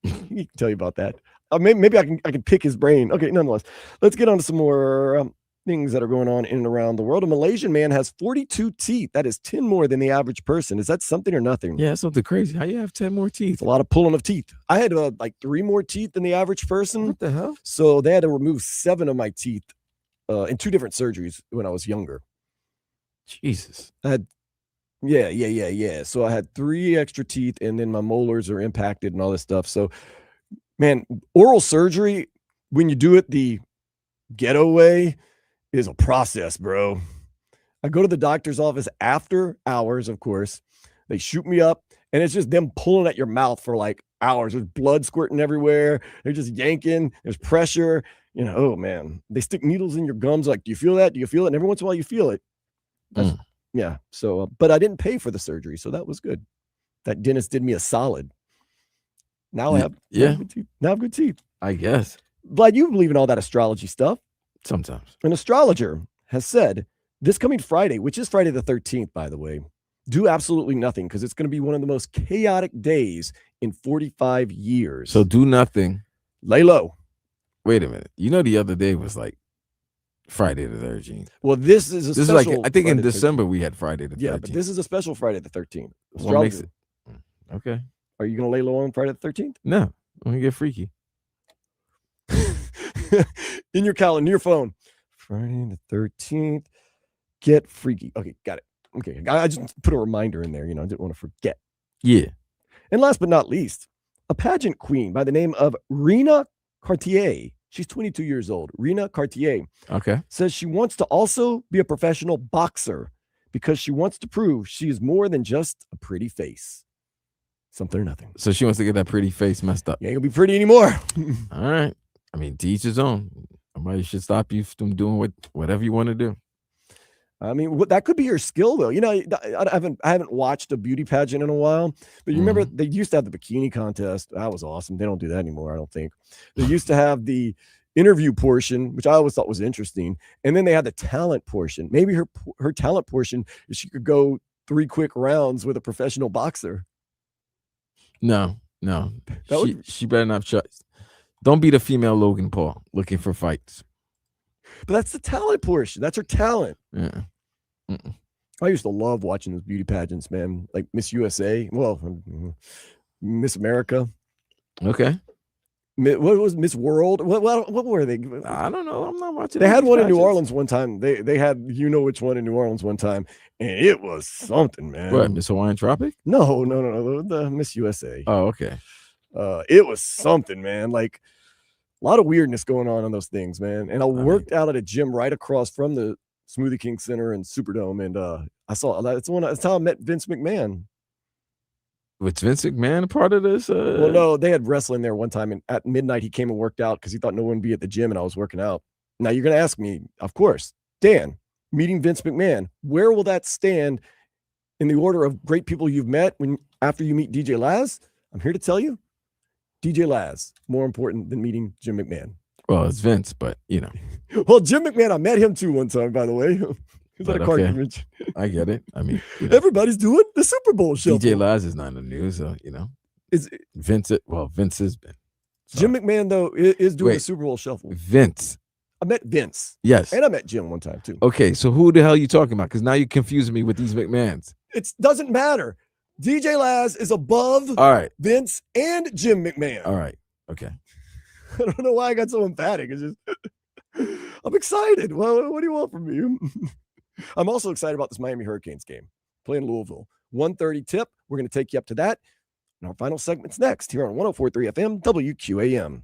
He can tell you about that. Maybe I can pick his brain. Okay, nonetheless, let's get on to some more things that are going on in and around the world. A Malaysian man has 42 teeth. That is 10 more than the average person. Is that something or nothing? Yeah, it's something crazy. How you have 10 more teeth? It's a lot of pulling of teeth. I had like 3 more teeth than the average person. What the hell? So they had to remove 7 of my teeth in 2 different surgeries when I was younger. Jesus. I had Yeah. So I had 3 extra teeth, and then my molars are impacted and all this stuff. So, man, oral surgery, when you do it the ghetto way, is a process, bro. I go to the doctor's office after hours, of course. They shoot me up, and it's just them pulling at your mouth for like hours. There's blood squirting everywhere. They're just yanking. There's pressure. Oh man. They stick needles in your gums. Like, do you feel that? Do you feel it? And every once in a while you feel it. Yeah. So, but I didn't pay for the surgery, so that was good. That dentist did me a solid. Now I have good teeth. Now I have good teeth. I guess. Vlad, you believe in all that astrology stuff. Sometimes. An astrologer has said this coming Friday, which is Friday the 13th, by the way, do absolutely nothing because it's going to be one of the most chaotic days in 45 years. So do nothing. Lay low. Wait a minute. The other day was like Friday the 13th. Well, this is a This special. is like, I think Friday in the December 13th. we had Friday the 13th. Yeah, but this is a special Friday the 13th. What makes it? Okay. Are you going to lay low on Friday the 13th? No. I'm going to get freaky. In your calendar, in your phone. Friday the 13th. Get freaky. Okay, got it. Okay, I just put a reminder in there. I didn't want to forget. Yeah. And last but not least, a pageant queen by the name of Rena Cartier. She's 22 years old. Rena Cartier. Okay. Says she wants to also be a professional boxer because she wants to prove she is more than just a pretty face. Something or nothing. So she wants to get that pretty face messed up. You ain't gonna be pretty anymore. All right. I mean, to each his own. Nobody should stop you from doing whatever you want to do. I mean, that could be your skill, though. I haven't watched a beauty pageant in a while, but you remember they used to have the bikini contest. That was awesome. They don't do that anymore, I don't think. They used to have the interview portion, which I always thought was interesting, and then they had the talent portion. Maybe her talent portion is she could go 3 quick rounds with a professional boxer. No. She better not try. Don't be the female Logan Paul looking for fights. But that's the talent portion. That's her talent. Yeah. I used to love watching those beauty pageants, man. Like Miss USA. Well, Miss America. Okay. What was Miss World? What were they? I don't know. I'm not watching. They had one in New Orleans one time. They had which one in New Orleans one time, and it was something, man. What, Miss Hawaiian Tropic? No. The Miss USA. Oh, okay. It was something, man. Like a lot of weirdness going on those things, man. And I worked out at a gym right across from the Smoothie King Center and Superdome, and I saw that's how I met Vince McMahon. Was Vince McMahon a part of this? Well, no, they had wrestling there one time, and at midnight he came and worked out because he thought no one would be at the gym, and I was working out. Now you're going to ask me, of course, Dan, meeting Vince McMahon, where will that stand in the order of great people you've met after you meet DJ Laz? I'm here to tell you, DJ Laz, more important than meeting Jim McMahon. Well, it's Vince, but Well, Jim McMahon, I met him too one time, by the way. He was at a car convention. I get it. I mean, everybody's doing the Super Bowl show. DJ Laz is not in the news, so Is Vince? Vince has been. So. Jim McMahon though is doing the Super Bowl shuffle. Vince. I met Vince. Yes, and I met Jim one time too. Okay, so who the hell are you talking about? Because now you're confusing me with these McMahons. It doesn't matter. DJ Laz is above Vince and Jim McMahon. All right. Okay. I don't know why I got so emphatic. It's just I'm excited. Well, what do you want from me? I'm also excited about this Miami Hurricanes game. Playing Louisville. 1:30 tip. We're going to take you up to that. And our final segment's next here on 104.3 FM WQAM.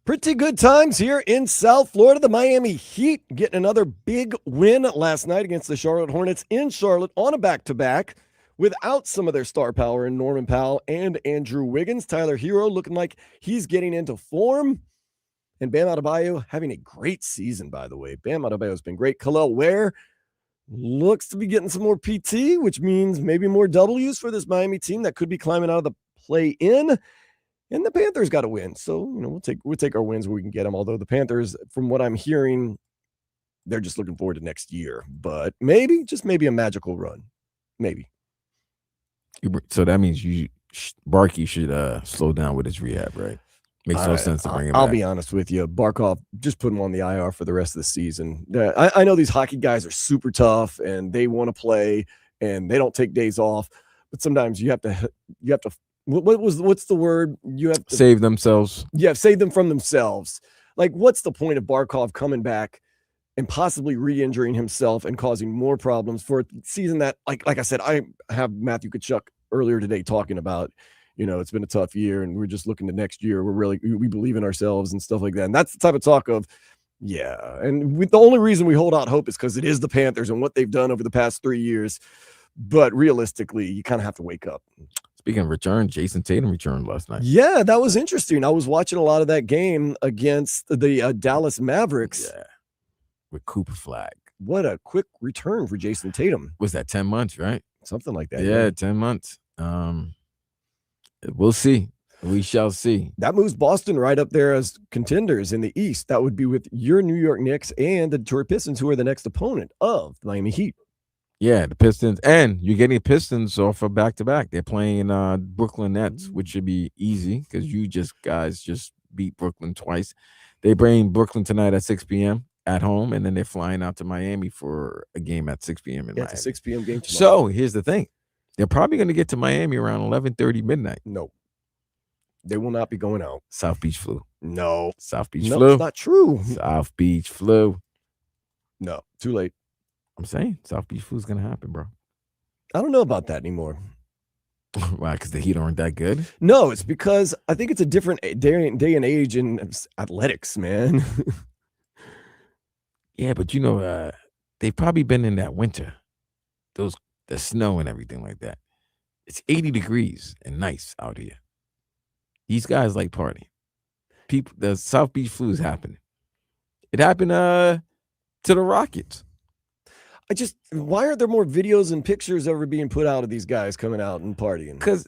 Pretty good times here in South Florida. The Miami Heat getting another big win last night against the Charlotte Hornets in Charlotte on a back-to-back without some of their star power in Norman Powell and Andrew Wiggins. Tyler Hero looking like he's getting into form. And Bam Adebayo having a great season, by the way. Bam Adebayo's been great. Khalil Ware looks to be getting some more PT, which means maybe more W's for this Miami team that could be climbing out of the play-in. And the Panthers got to win. So, we'll take our wins where we can get them. Although the Panthers, from what I'm hearing, they're just looking forward to next year. But maybe, just maybe a magical run. Maybe. So that means Barkey should slow down with his rehab, right? Makes no sense to bring him back. I'll be honest with you. Barkov, just put him on the IR for the rest of the season. I know these hockey guys are super tough and they want to play and they don't take days off. But sometimes you have to what's the word? You have to save themselves. Yeah, save them from themselves. Like, what's the point of Barkov coming back and possibly re-injuring himself and causing more problems for a season that, like I said, I have Matthew Tkachuk earlier today talking about, it's been a tough year and we're just looking to next year. We believe in ourselves and stuff like that. And that's the type of talk of, yeah. And the only reason we hold out hope is because it is the Panthers and what they've done over the past 3 years. But realistically, you kind of have to wake up. Speaking of return, Jason Tatum returned last night. Yeah, that was interesting. I was watching a lot of that game against the Dallas Mavericks. Yeah, with Cooper Flag. What a quick return for Jason Tatum. Was that 10 months, right? Something like that. Yeah, 10 months. We'll see. We shall see. That moves Boston right up there as contenders in the East. That would be with your New York Knicks and the Detroit Pistons, who are the next opponent of the Miami Heat. Yeah, the Pistons. And you're getting Pistons off of back-to-back. They're playing Brooklyn Nets, which should be easy because you guys just beat Brooklyn twice. They bring Brooklyn tonight at 6 p.m. at home, and then they're flying out to Miami for a game at 6 p.m. in Miami. It's a 6 p.m. game tomorrow. So here's the thing. They're probably going to get to Miami around 11:30 midnight. No. They will not be going out. South Beach flu. No. South Beach no, flu. It's not true. South Beach flu. No, too late. I'm saying South Beach flu is going to happen, bro. I don't know about that anymore. Why? Because the Heat aren't that good? No, it's because I think it's a different day and age in athletics, man. Yeah, but they've probably been in that winter. The snow and everything like that. It's 80 degrees and nice out here. These guys like party. The South Beach flu is happening. It happened to the Rockets. Why aren't there more videos and pictures ever being put out of these guys coming out and partying? Because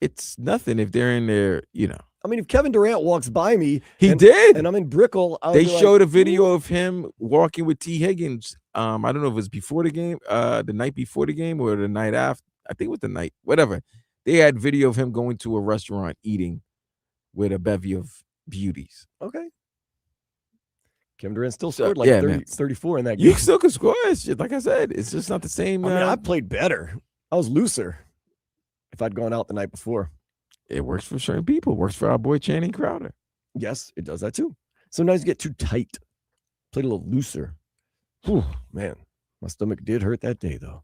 it's nothing if they're in there, I mean, if Kevin Durant walks by me, he did, and I'm in Brickell, they showed a video of him walking with T. Higgins. I don't know if it was before the game, the night before the game, or the night after. I think it was the night, whatever. They had video of him going to a restaurant eating with a bevy of beauties. Okay. Kevin Durant still scored 34 in that game. You still can score. It's just, like I said, it's just not the same. I played better. I was looser if I'd gone out the night before. It works for certain people. It works for our boy Channing Crowder. Yes, it does that too. Sometimes you get too tight. Played a little looser. Whew, man, my stomach did hurt that day, though.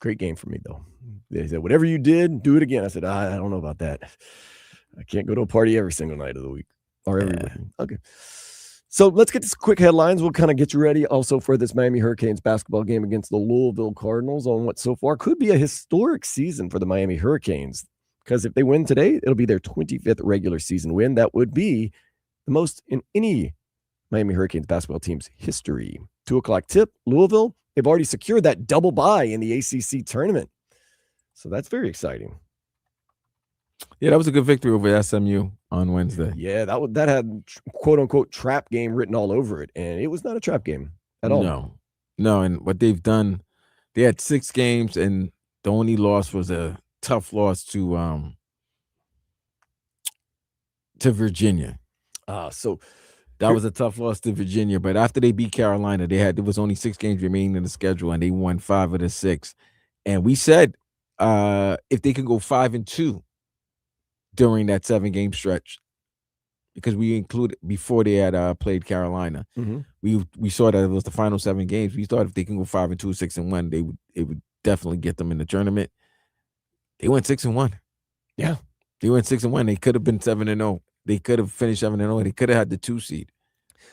Great game for me, though. They said, whatever you did, do it again. I said, I don't know about that. I can't go to a party every single night of the week or every week. Okay. So let's get to quick headlines. We'll kind of get you ready also for this Miami Hurricanes basketball game against the Louisville Cardinals on what so far could be a historic season for the Miami Hurricanes. Because if they win today, it'll be their 25th regular season win. That would be the most in any Miami Hurricanes basketball team's history. 2:00 tip, Louisville. They've already secured that double bye in the ACC tournament. So that's very exciting. Yeah, that was a good victory over SMU on Wednesday. Yeah, that had quote unquote trap game written all over it, and it was not a trap game at all. No, and what they've done, they had 6 games, and the only loss was a tough loss to Virginia. So that was a tough loss to Virginia, but after they beat Carolina, there was only 6 games remaining in the schedule, and they won 5 of the 6. And we said if they could go 5-2 during that 7-game stretch, because we included before they had played Carolina, we saw that it was the final 7 games. We thought if they can go 5-2, 6-1, it would definitely get them in the tournament. They went 6-1. Yeah, they went 6-1. They could have been 7-0 They could have finished 7-0. They could have had the 2 seed.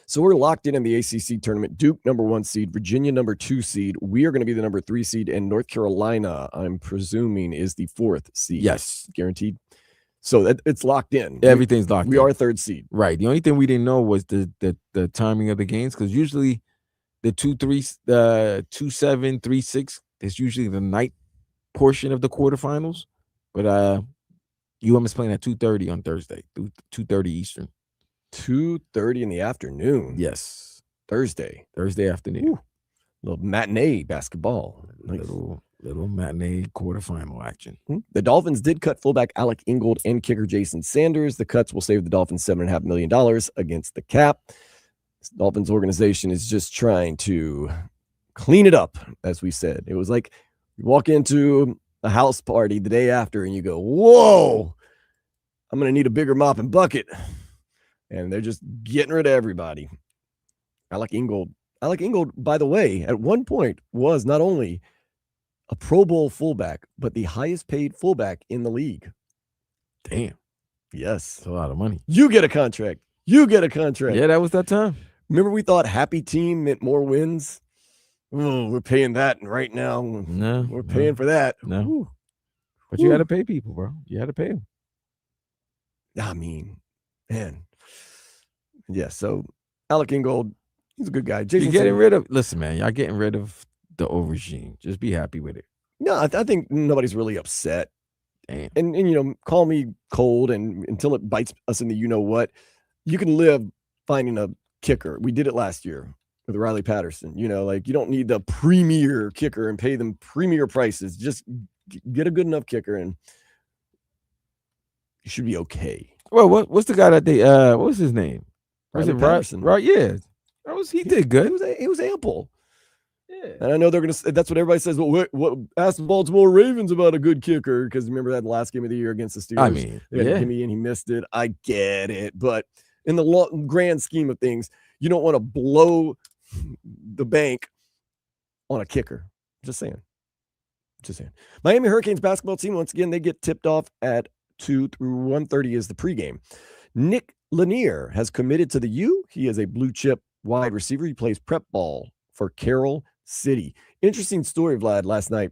So we're locked in the ACC tournament. Duke, number 1 seed. Virginia, number 2 seed. We are going to be the number 3 seed. And North Carolina, I'm presuming, is the 4th seed. Yes. Guaranteed. So it's locked in. Everything's locked in. We are 3rd seed. Right. The only thing we didn't know was the timing of the games, because usually the 2-3, 2-7, 3-6 is usually the night portion of the quarterfinals. But UM is playing at 2:30 on Thursday, 2:30 Eastern. 2:30 in the afternoon. Yes. Thursday afternoon. Ooh. Little matinee basketball. Nice. Little matinee quarterfinal action. The Dolphins did cut fullback Alec Ingold and kicker Jason Sanders. The cuts will save the Dolphins $7.5 million against the cap. This Dolphins organization is just trying to clean it up, as we said. It was like you walk into a house party the day after and you go, whoa, I'm going to need a bigger mop and bucket. And they're just getting rid of everybody. Alec Ingold, by the way, at one point was not only a Pro Bowl fullback, but the highest paid fullback in the league. Damn. Yes. That's a lot of money. You get a contract. Yeah, that was that time. Remember we thought happy team meant more wins? Oh, we're paying that right now. No. We're paying for that. No. Ooh. But you had to pay people, bro. You had to pay them. I mean, man. Yeah, so Alec Ingold, he's a good guy. You're getting rid of, listen, man, y'all getting rid of the old regime. Just be happy with it. No, I think nobody's really upset. Damn. And call me cold, and until it bites us in the you-know-what, you can live finding a kicker. We did it last year with Riley Patterson. You don't need the premier kicker and pay them premier prices. Just get a good enough kicker, and you should be okay. Well, what's the guy that they, what was his name? Riley Patterson. Right, yeah. He did good. It was ample. Yeah. And I know they're going to, that's what everybody says. Well, what ask the Baltimore Ravens about a good kicker? Because remember that last game of the year against the Steelers? I mean, they had Jimmy and he missed it. I get it. But in the grand scheme of things, you don't want to blow the bank on a kicker. Just saying. Miami Hurricanes basketball team, once again, they get tipped off at 2 through 1:30 is the pregame. Nick Lanier has committed to the U. He is a blue chip wide receiver. He plays prep ball for Carroll City. Interesting story, Vlad, last night.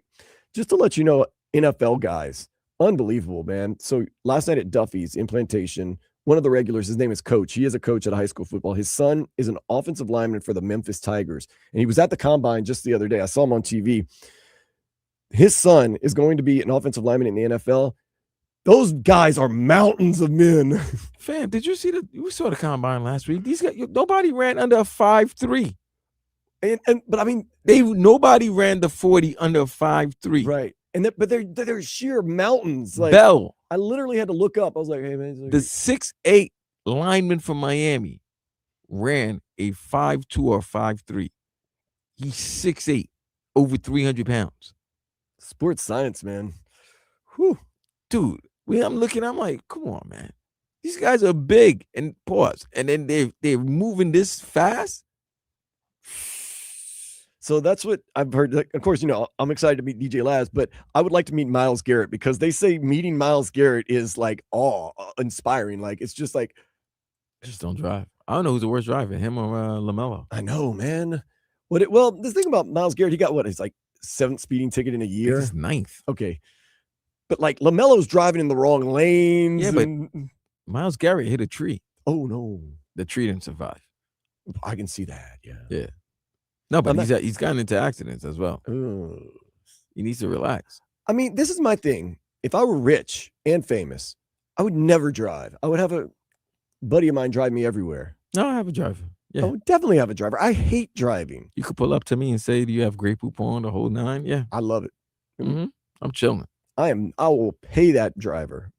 Just to let you know, NFL guys, unbelievable, man. So last night at Duffy's in Plantation, one of the regulars, his name is Coach. He is a coach at high school football. His son is an offensive lineman for the Memphis Tigers. And he was at the combine just the other day. I saw him on TV. His son is going to be an offensive lineman in the NFL. Those guys are mountains of men. Fam, did you see we saw the combine last week? These guys, nobody ran under a 5'3". But I mean, nobody ran the 40 under 5'3". Right. But they're sheer mountains. Like Bell. I literally had to look up. I was like, hey man, the 6'8" lineman from Miami ran a 5'2" or 5'3". He's 6'8", over 300 pounds. Sports science, man. Whew. Dude, when I'm like, come on, man. These guys are big, and pause. And then they're moving this fast. So that's what I've heard. Of course, I'm excited to meet DJ Laz, but I would like to meet Myles Garrett, because they say meeting Myles Garrett is like awe-inspiring. Like, it's just like, just don't drive. I don't know who's the worst driver, him or LaMelo. I know, man. The thing about Myles Garrett, he got what? It's like 7th speeding ticket in a year. It's 9th. Okay. But like LaMelo's driving in the wrong lanes. Yeah, but Myles Garrett hit a tree. Oh no. The tree didn't survive. I can see that. Yeah. Yeah. No, but he's gotten into accidents as well. He needs to relax. I mean, this is my thing. If I were rich and famous, I would never drive. I would have a buddy of mine drive me everywhere. No, I have a driver. Yeah. I would definitely have a driver. I hate driving. You could pull up to me and say, do you have Grey Poupon, the whole 9? Yeah. I love it. Mm-hmm. I'm chilling. I will pay that driver.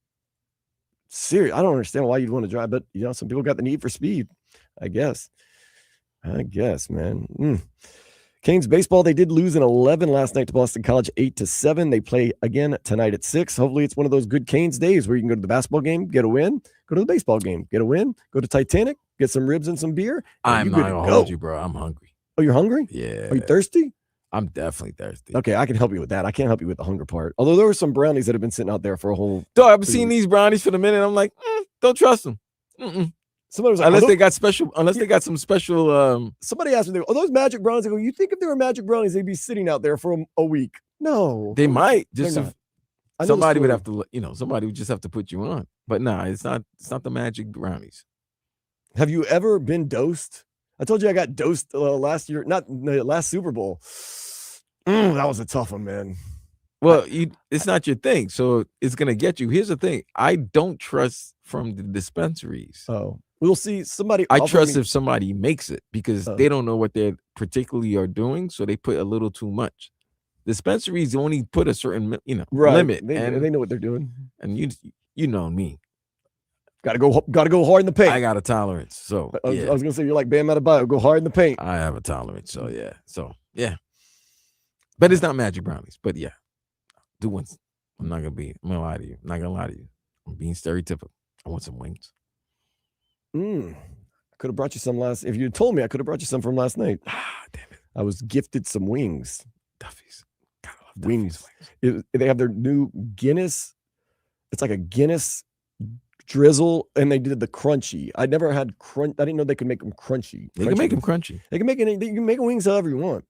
Serious. I don't understand why you'd want to drive, but some people got the need for speed. I guess, man. Canes baseball, they did lose in 11 last night to Boston College, 8-7. They play again tonight at 6. Hopefully it's one of those good Canes days where you can go to the basketball game, get a win, go to the baseball game, get a win, go to Titanic, get some ribs and some beer. I'm not gonna hold you, bro. I'm hungry. Oh, you're hungry? Yeah. Are you thirsty? I'm definitely thirsty. Okay, I can help you with that. I can't help you with the hunger part. Although there were some brownies that have been sitting out there for a whole. Dog, I've seen these brownies for the minute. I'm like, don't trust them. Somebody was like, unless they got some special. Somebody asked me, "Are those Magic Brownies?" I go, "You think if they were Magic Brownies, they'd be sitting out there for a week?" No, They might they're just not. I know the somebody would story. have to, somebody would just have to put you on. But nah, it's not the Magic Brownies. Have you ever been dosed? I told you I got dosed last year, not the last Super Bowl. That was a tough one, man. Well, it's not your thing, so it's gonna get you. Here's the thing: I don't trust from the dispensaries. Oh, we'll see. Somebody. I offered trust me- if somebody makes it because Oh. they don't know what they particularly are doing, so they put a little too much. Dispensaries only put a certain right. limit, They and know what they're doing. and you know me, Got to go hard in the paint. I got a tolerance, so I was gonna say you're like Bam Adebayo. Go hard in the paint. I have a tolerance, so yeah. But it's not Magic Brownies, but yeah, do one. I'm not gonna lie to you. I'm not gonna lie to you. I'm being stereotypical. I want some wings. I could have brought you some last. If you had told me, I could have brought you some from last night. Damn it, I was gifted some wings. Duffy's. Gotta love Wings. Duffy's They have their new Guinness. It's like a Guinness drizzle, and they did the crunchy. I never had crunch. I didn't know they could make them crunchy. They can make them crunchy. They can make it. You can make wings however you want.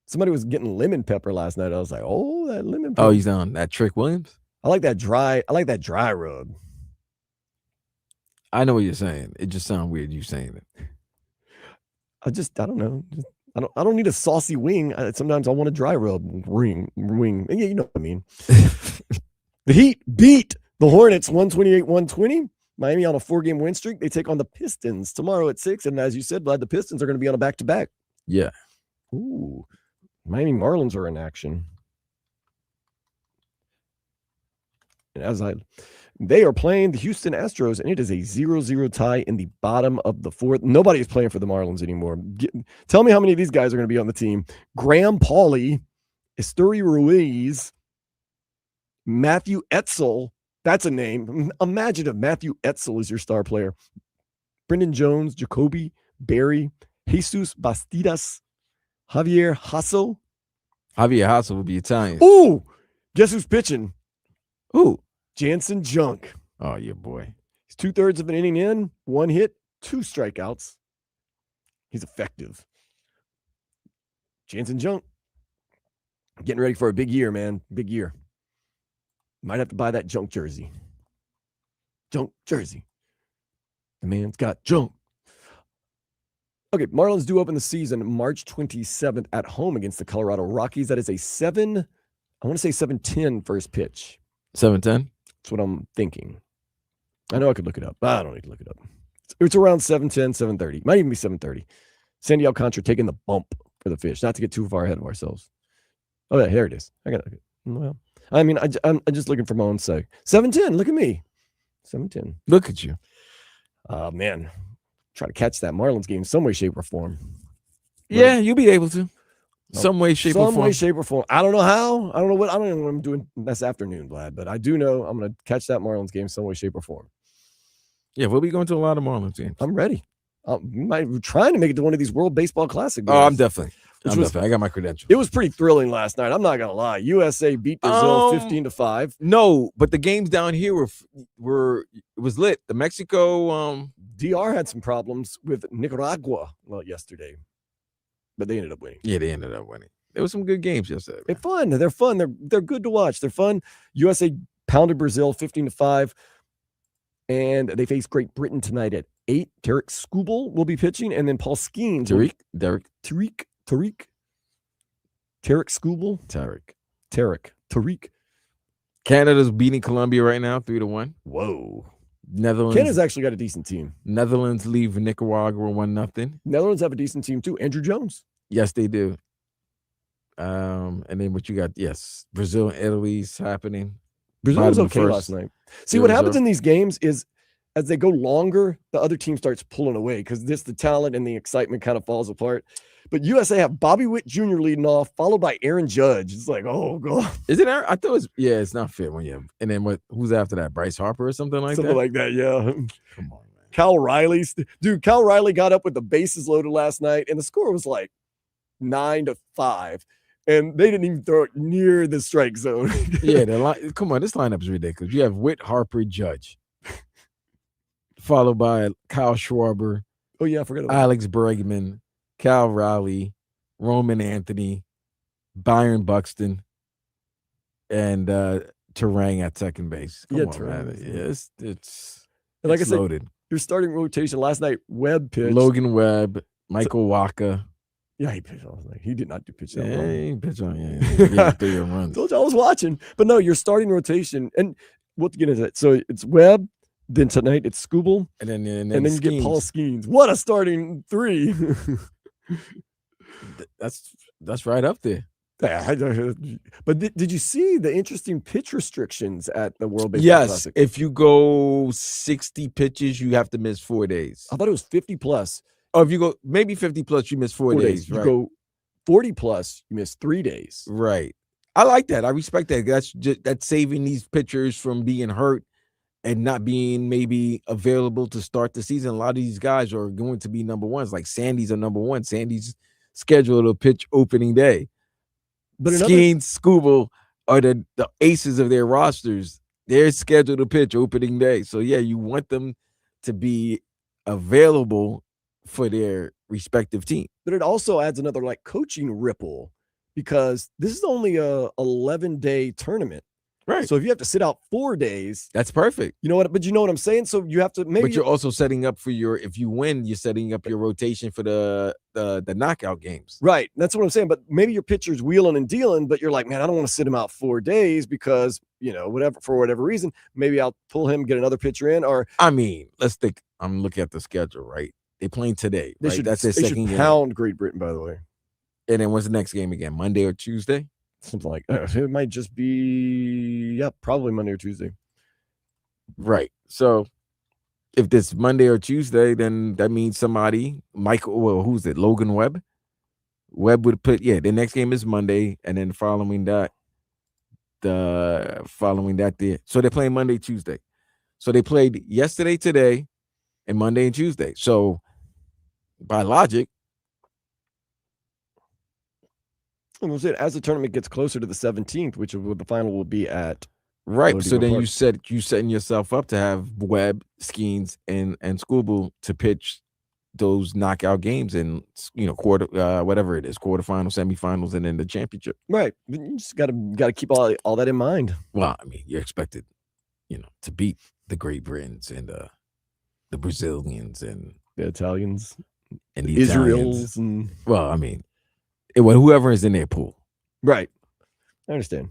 Somebody was getting lemon pepper last night. I was like, oh, that lemon pepper. Oh, he's on that Trick Williams. I like that dry rub. I know what you're saying. It just sounds weird you saying it. I don't know. I don't need a saucy wing. Sometimes I want a dry rub wing. Yeah, you know what I mean. The Heat beat the Hornets 128-120. Miami on a 4-game win streak. They take on the Pistons tomorrow at 6. And as you said, Vlad, the Pistons are going to be on a back-to-back. Yeah. Ooh. Miami Marlins are in action. And they are playing the Houston Astros, and it is a 0-0 tie in the bottom of the fourth. Nobody is playing for the Marlins anymore. Tell me how many of these guys are going to be on the team. Graham Pauley, Esteury Ruiz, Matthew Etzel. That's a name. Imagine if Matthew Etzel is your star player. Brendan Jones, Jacoby Berry, Jesus Bastidas, Javier Hasso. Javier Hasso will be Italian. Ooh, guess who's pitching? Ooh. Jansen Junk. Oh, yeah, boy. He's 2/3 of an inning in, 1 hit, 2 strikeouts. He's effective. Jansen Junk. Getting ready for a big year, man. Big year. Might have to buy that Junk jersey. Junk jersey. The man's got junk. Okay, Marlins do open the season March 27th at home against the Colorado Rockies. That is a 7:10 first pitch. 7:10? That's what I'm thinking. I know I could look it up, but I don't need to look it up. It's around 7:10, 7:30. Might even be 7:30. Sandy Alcantara taking the bump for the fish, not to get too far ahead of ourselves. Oh, yeah, here it is. I got it. Well, I mean, I'm just looking for my own sake. 7:10, look at me. 7:10. Look at you. Man. Try to catch that Marlins game some way, shape, or form. Yeah, you'll be able to. Some way, shape, or form. Some way, shape, or form. I don't know how. I don't know what I'm doing this afternoon, Vlad, but I do know I'm going to catch that Marlins game some way, shape, or form. Yeah, we'll be going to a lot of Marlins games. I'm ready. I'm trying to make it to one of these World Baseball Classic games. Oh, I'm definitely. I got my credentials. It was pretty thrilling last night. I'm not going to lie. USA beat Brazil 15-5. No, but the games down here were it was lit. The Mexico DR had some problems with Nicaragua yesterday, but they ended up winning. Yeah, they ended up winning. There were some good games yesterday. They're fun. They're fun. They're good to watch. They're fun. USA pounded Brazil 15-5, and they face Great Britain tonight at 8. Tarek Skubal will be pitching, and then Paul Skeens. Tariq Skubal. Canada's beating Colombia right now 3-1. Whoa. Netherlands. Canada's actually got a decent team. Netherlands leave Nicaragua 1-0. Netherlands have a decent team too. Andrew Jones. Yes, they do. And then what you got? Yes, Brazil and Italy's happening. Brazil was okay last night. See, what happens in these games is as they go longer, the other team starts pulling away because the talent and the excitement kind of falls apart. But USA have Bobby Witt Jr. leading off, followed by Aaron Judge. It's like, oh, God. Is it Aaron? I thought it was, it's not fair when you have, and then who's after that? Bryce Harper or something like that? Something like that, yeah. Come on, man. Cal Riley. Dude, Cal Riley got up with the bases loaded last night, and the score was like 9-5. And they didn't even throw it near the strike zone. Yeah, come on, this lineup is ridiculous. You have Witt, Harper, Judge. followed by Kyle Schwarber, Oh yeah, I forgot about Alex Bregman, Cal Raleigh, Roman Anthony, Byron Buxton, and Terang at second base. Come Yeah, on, man. Terang. It's And like it's I said, loaded. your starting rotation last night. Webb pitched. Logan Webb, Michael Waka. Yeah, he pitched last night. He did not do pitch that Yeah, well. he pitched on. Yeah, 3 home runs. Told you I was watching, but no, your starting rotation, and we'll get into that. So it's Webb. Then tonight it's Scooble, And then you get Paul Skeens. What a starting 3! That's right up there. But did you see the interesting pitch restrictions at the World Baseball Yes, Classic? if you go 60 pitches, you have to miss 4 days. I thought it was 50 plus. Oh, if you go maybe 50 plus, you miss 4 days. You Right. go 40 plus, you miss 3 days. Right. I like that. I respect that. That's saving these pitchers from being hurt and not being maybe available to start the season. A lot of these guys are going to be number ones. Like Sandy's a number one. Sandy's scheduled to pitch opening day. But Skeens, Scooble are the aces of their rosters. They're scheduled to pitch opening day. So yeah, you want them to be available for their respective team. But it also adds another like coaching ripple because this is only a 11-day tournament. Right. So if you have to sit out 4 days, That's perfect. you know what? But you know what I'm saying? So you have to maybe But you're also setting up for if you win, you're setting up your rotation for the knockout games. right. That's what I'm saying. But maybe your pitcher's wheeling and dealing, but you're like, man, I don't want to sit him out 4 days because, for whatever reason, maybe I'll pull him, get another pitcher in, or I mean, let's think. I'm looking at the schedule, right? They're playing today. they Right? should That's their they second should game. pound Great Britain, by the way. And then what's the next game again? Monday or Tuesday? Something like it might just be probably Monday or Tuesday. Right. So if this Monday or Tuesday, then that means somebody, who's it? Logan Webb? Webb would put, the next game is Monday, and then following that, so they're playing Monday, Tuesday. So they played yesterday, today, and Monday and Tuesday. So by logic, And we'll say as the tournament gets closer to the 17th, which is what the final will be at. right. Oladipo So then Park. you setting yourself up to have Webb, Skeens, and Scooble to pitch those knockout games in whatever it is, quarterfinals, semifinals, and then the championship. Right. But you just gotta keep all that in mind. Well, I mean, you're expected, to beat the Great Britons and the Brazilians and The Italians, the Italians. Israel's, and Well, I mean, whoever is in their pool. right. I understand.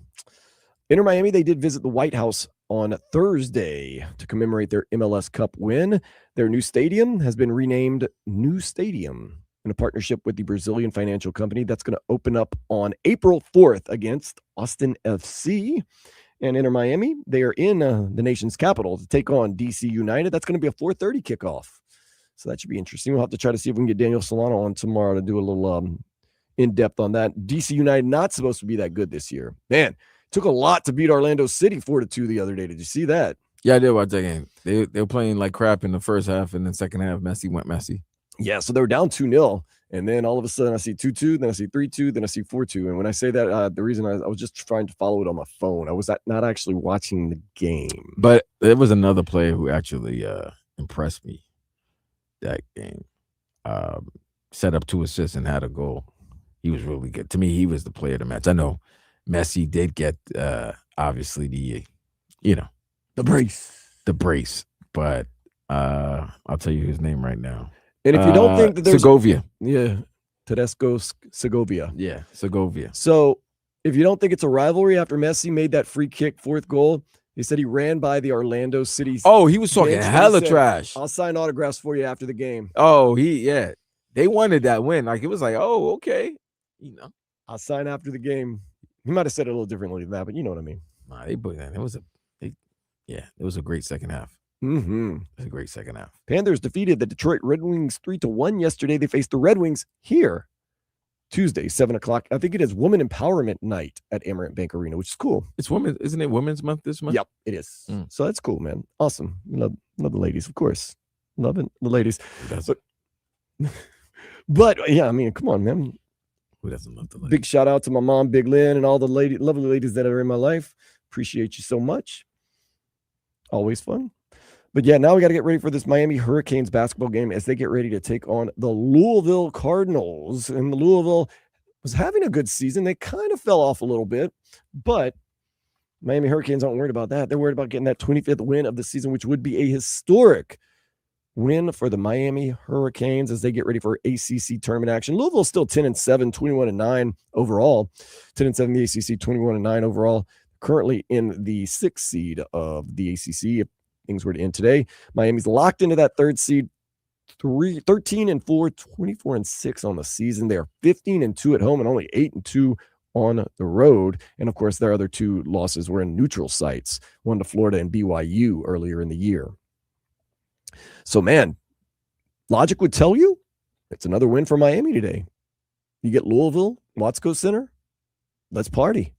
Inter Miami, they did visit the White House on Thursday to commemorate their MLS Cup win. Their new stadium has been renamed New Stadium in a partnership with the Brazilian financial company. That's going to open up on April 4th against Austin FC. And Inter Miami, they are in the nation's capital to take on DC United. That's going to be a 4:30 kickoff. So that should be interesting. We'll have to try to see if we can get Daniel Solano on tomorrow to do a little in-depth on that. DC United not supposed to be that good this year. Man, took a lot to beat Orlando City 4-2 the other day. Did you see that? Yeah, I did watch that game. They were playing like crap in the first half, and then second half, Messi went Messi. Yeah, so they were down 2-0. And then all of a sudden I see 2-2, then I see 3-2, then I see 4-2. And when I say that, the reason I was just trying to follow it on my phone. I was not actually watching the game. But there was another player who actually impressed me that game. Set up 2 assists and had a goal. He was really good. To me, he was the player of the match. I know Messi did get obviously the brace, but I'll tell you his name right now. And if you don't think that there's Segovia. Yeah, Tedesco Segovia. Yeah, Segovia. So if you don't think it's a rivalry after Messi made that free kick 4th goal, he said he ran by the Orlando City. Oh, he was talking bench and he hella said, trash. I'll sign autographs for you after the game. Oh, they wanted that win. Like it was like, oh, okay. I'll sign after the game. He might have said it a little differently than that, but you know what I mean. Nah, they put that. It was a great second half. Mm-hmm. It was a great second half. Panthers defeated the Detroit Red Wings 3-1 yesterday. They faced the Red Wings here Tuesday, 7:00. I think it is Women Empowerment Night at Amarant Bank Arena, which is cool. It's isn't it Women's Month this month? Yep, it is. So that's cool, man. Awesome. Love the ladies, of course. Loving the ladies. But yeah, I mean, come on, man. Who doesn't love the ladies? Big shout out to my mom, Big Lynn, and all the lovely ladies that are in my life. Appreciate you so much. Always fun. But yeah, now we got to get ready for this Miami Hurricanes basketball game as they get ready to take on the Louisville Cardinals. And the Louisville was having a good season. They kind of fell off a little bit, but Miami Hurricanes aren't worried about that. They're worried about getting that 25th win of the season, which would be a historic win for the Miami Hurricanes as they get ready for ACC tournament action. Louisville's still 10-7, 21-9 overall. 10-7 in the ACC, 21-9 overall. Currently in the 6th seed of the ACC. If things were to end today, Miami's locked into that 3rd seed. 13-4, 24-6 on the season. They are 15-2 at home and only 8-2 on the road. And of course, their other 2 losses were in neutral sites, one to Florida and BYU earlier in the year. So, man, logic would tell you it's another win for Miami today. You get Louisville, Watsco Center. Let's party.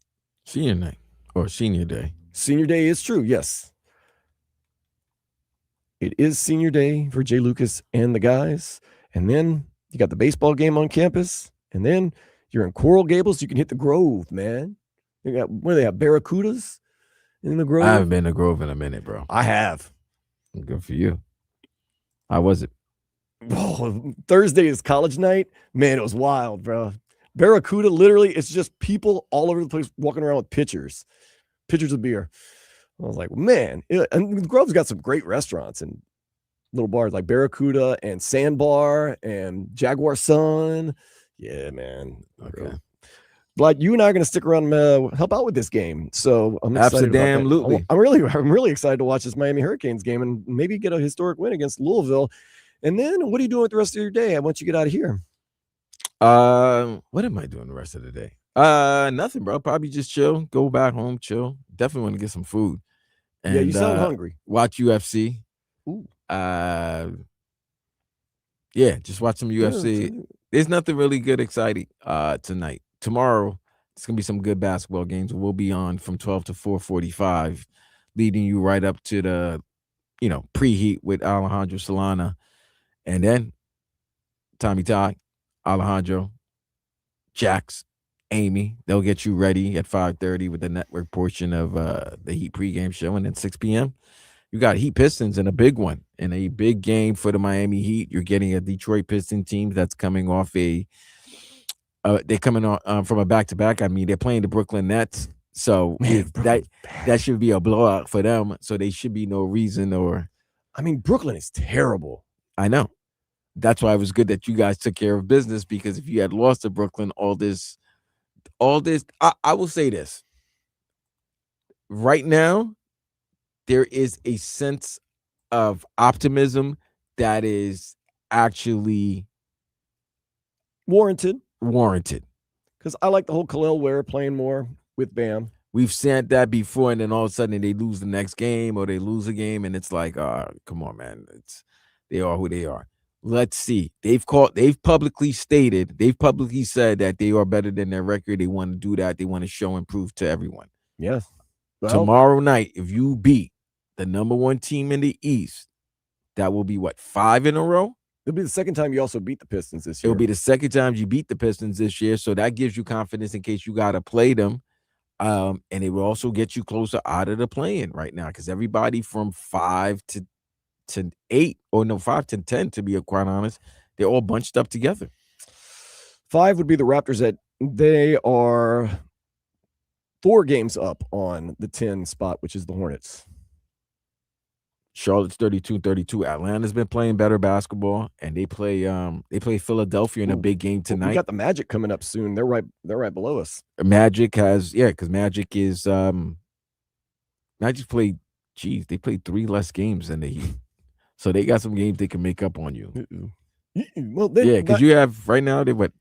Senior night or senior day. Senior day is true, yes. It is senior day for Jay Lucas and the guys. And then you got the baseball game on campus. And then you're in Coral Gables. You can hit the Grove, man. You got, where they have Barracudas in the Grove. I haven't been to Grove in a minute, bro. I have. Good for you. How was it? Oh, Thursday is college night. Man, it was wild, bro. Barracuda, literally, it's just people all over the place walking around with pitchers of beer. I was like, man. And Grove's got some great restaurants and little bars like Barracuda and Sandbar and Jaguar Sun. Yeah, man. Okay. But you and I are going to stick around and help out with this game. So I'm excited about that. Absolutely. I'm really excited to watch this Miami Hurricanes game and maybe get a historic win against Louisville. And then what are you doing with the rest of your day? Once you get out of here? What am I doing the rest of the day? Nothing, bro. Probably just chill, go back home, chill. Definitely want to get some food. And, yeah, you sound hungry. Watch UFC. Ooh. Yeah, just watch some UFC. Yeah, there's nothing really good exciting tonight. Tomorrow, it's gonna be some good basketball games. We'll be on from 12 to 4:45, leading you right up to the, preheat with Alejandro Solana, and then Tommy Todd, Alejandro, Jax, Amy. They'll get you ready at 5:30 with the network portion of the Heat pregame show, and then 6 p.m. You got Heat Pistons in a big one, in a big game for the Miami Heat. You're getting a Detroit Piston team that's coming off they're coming on from a back-to-back. I mean, they're playing the Brooklyn Nets, so that should be a blowout for them. So they should be no reason Brooklyn is terrible. I know. That's why it was good that you guys took care of business, because if you had lost to Brooklyn, all this, I will say this. Right now, there is a sense of optimism that is actually warranted. Because I like the whole Khalil Ware playing more with Bam. We've said that before, and then all of a sudden they lose the next game or they lose a game, and it's like, come on, man. They are who they are. Let's see. They've publicly said that they are better than their record. They want to do that. They want to show and prove to everyone. Yes. Well, tomorrow night, if you beat the number 1 team in the East, that will be 5 in a row? It'll be the second time you also beat the Pistons this year. It'll be the second time you beat the Pistons this year, so that gives you confidence in case you got to play them. And it will also get you closer out of the play-in right now, because everybody from 5 to 8, or no, 5 to 10, to be quite honest, they're all bunched up together. 5 would be the Raptors. That they are 4 games up on the 10 spot, which is the Hornets. Charlotte's 32-32. Atlanta's been playing better basketball, and they play Philadelphia in a big game tonight. We got the Magic coming up soon. They're right below us. Magic has, because Magic is Magic's played, they played 3 less games than the Heat. So they got some games they can make up on you. Well, because you have right now they got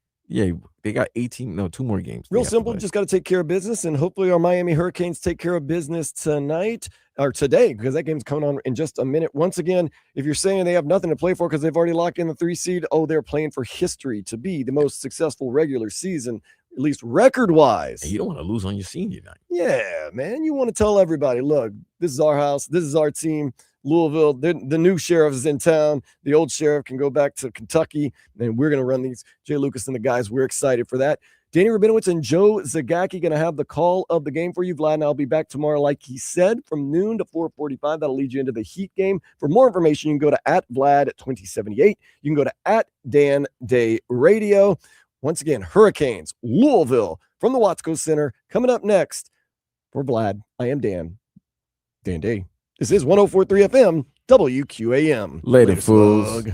2 more games. Real simple, just got to take care of business, and hopefully our Miami Hurricanes take care of business tonight or today, because that game's coming on in just a minute. Once again, if you're saying they have nothing to play for because they've already locked in the 3 seed, they're playing for history to be the most successful regular season, at least record-wise. And you don't want to lose on your senior night. Yeah, man. You want to tell everybody, look, this is our house. This is our team. Louisville, the new sheriff is in town. The old sheriff can go back to Kentucky, and we're going to run these. Jay Lucas and the guys, we're excited for that. Danny Rabinowitz and Joe Zagacki going to have the call of the game for you. Vlad and I'll be back tomorrow, like he said, from noon to 4:45. That'll lead you into the Heat game. For more information, you can go to @Vlad2078. You can go to @DanDayRadio. Once again, Hurricanes, Louisville from the Watsco Center. Coming up next, for Vlad, I am Dan Day. This is 104.3 FM, WQAM. Later, fools. Slug.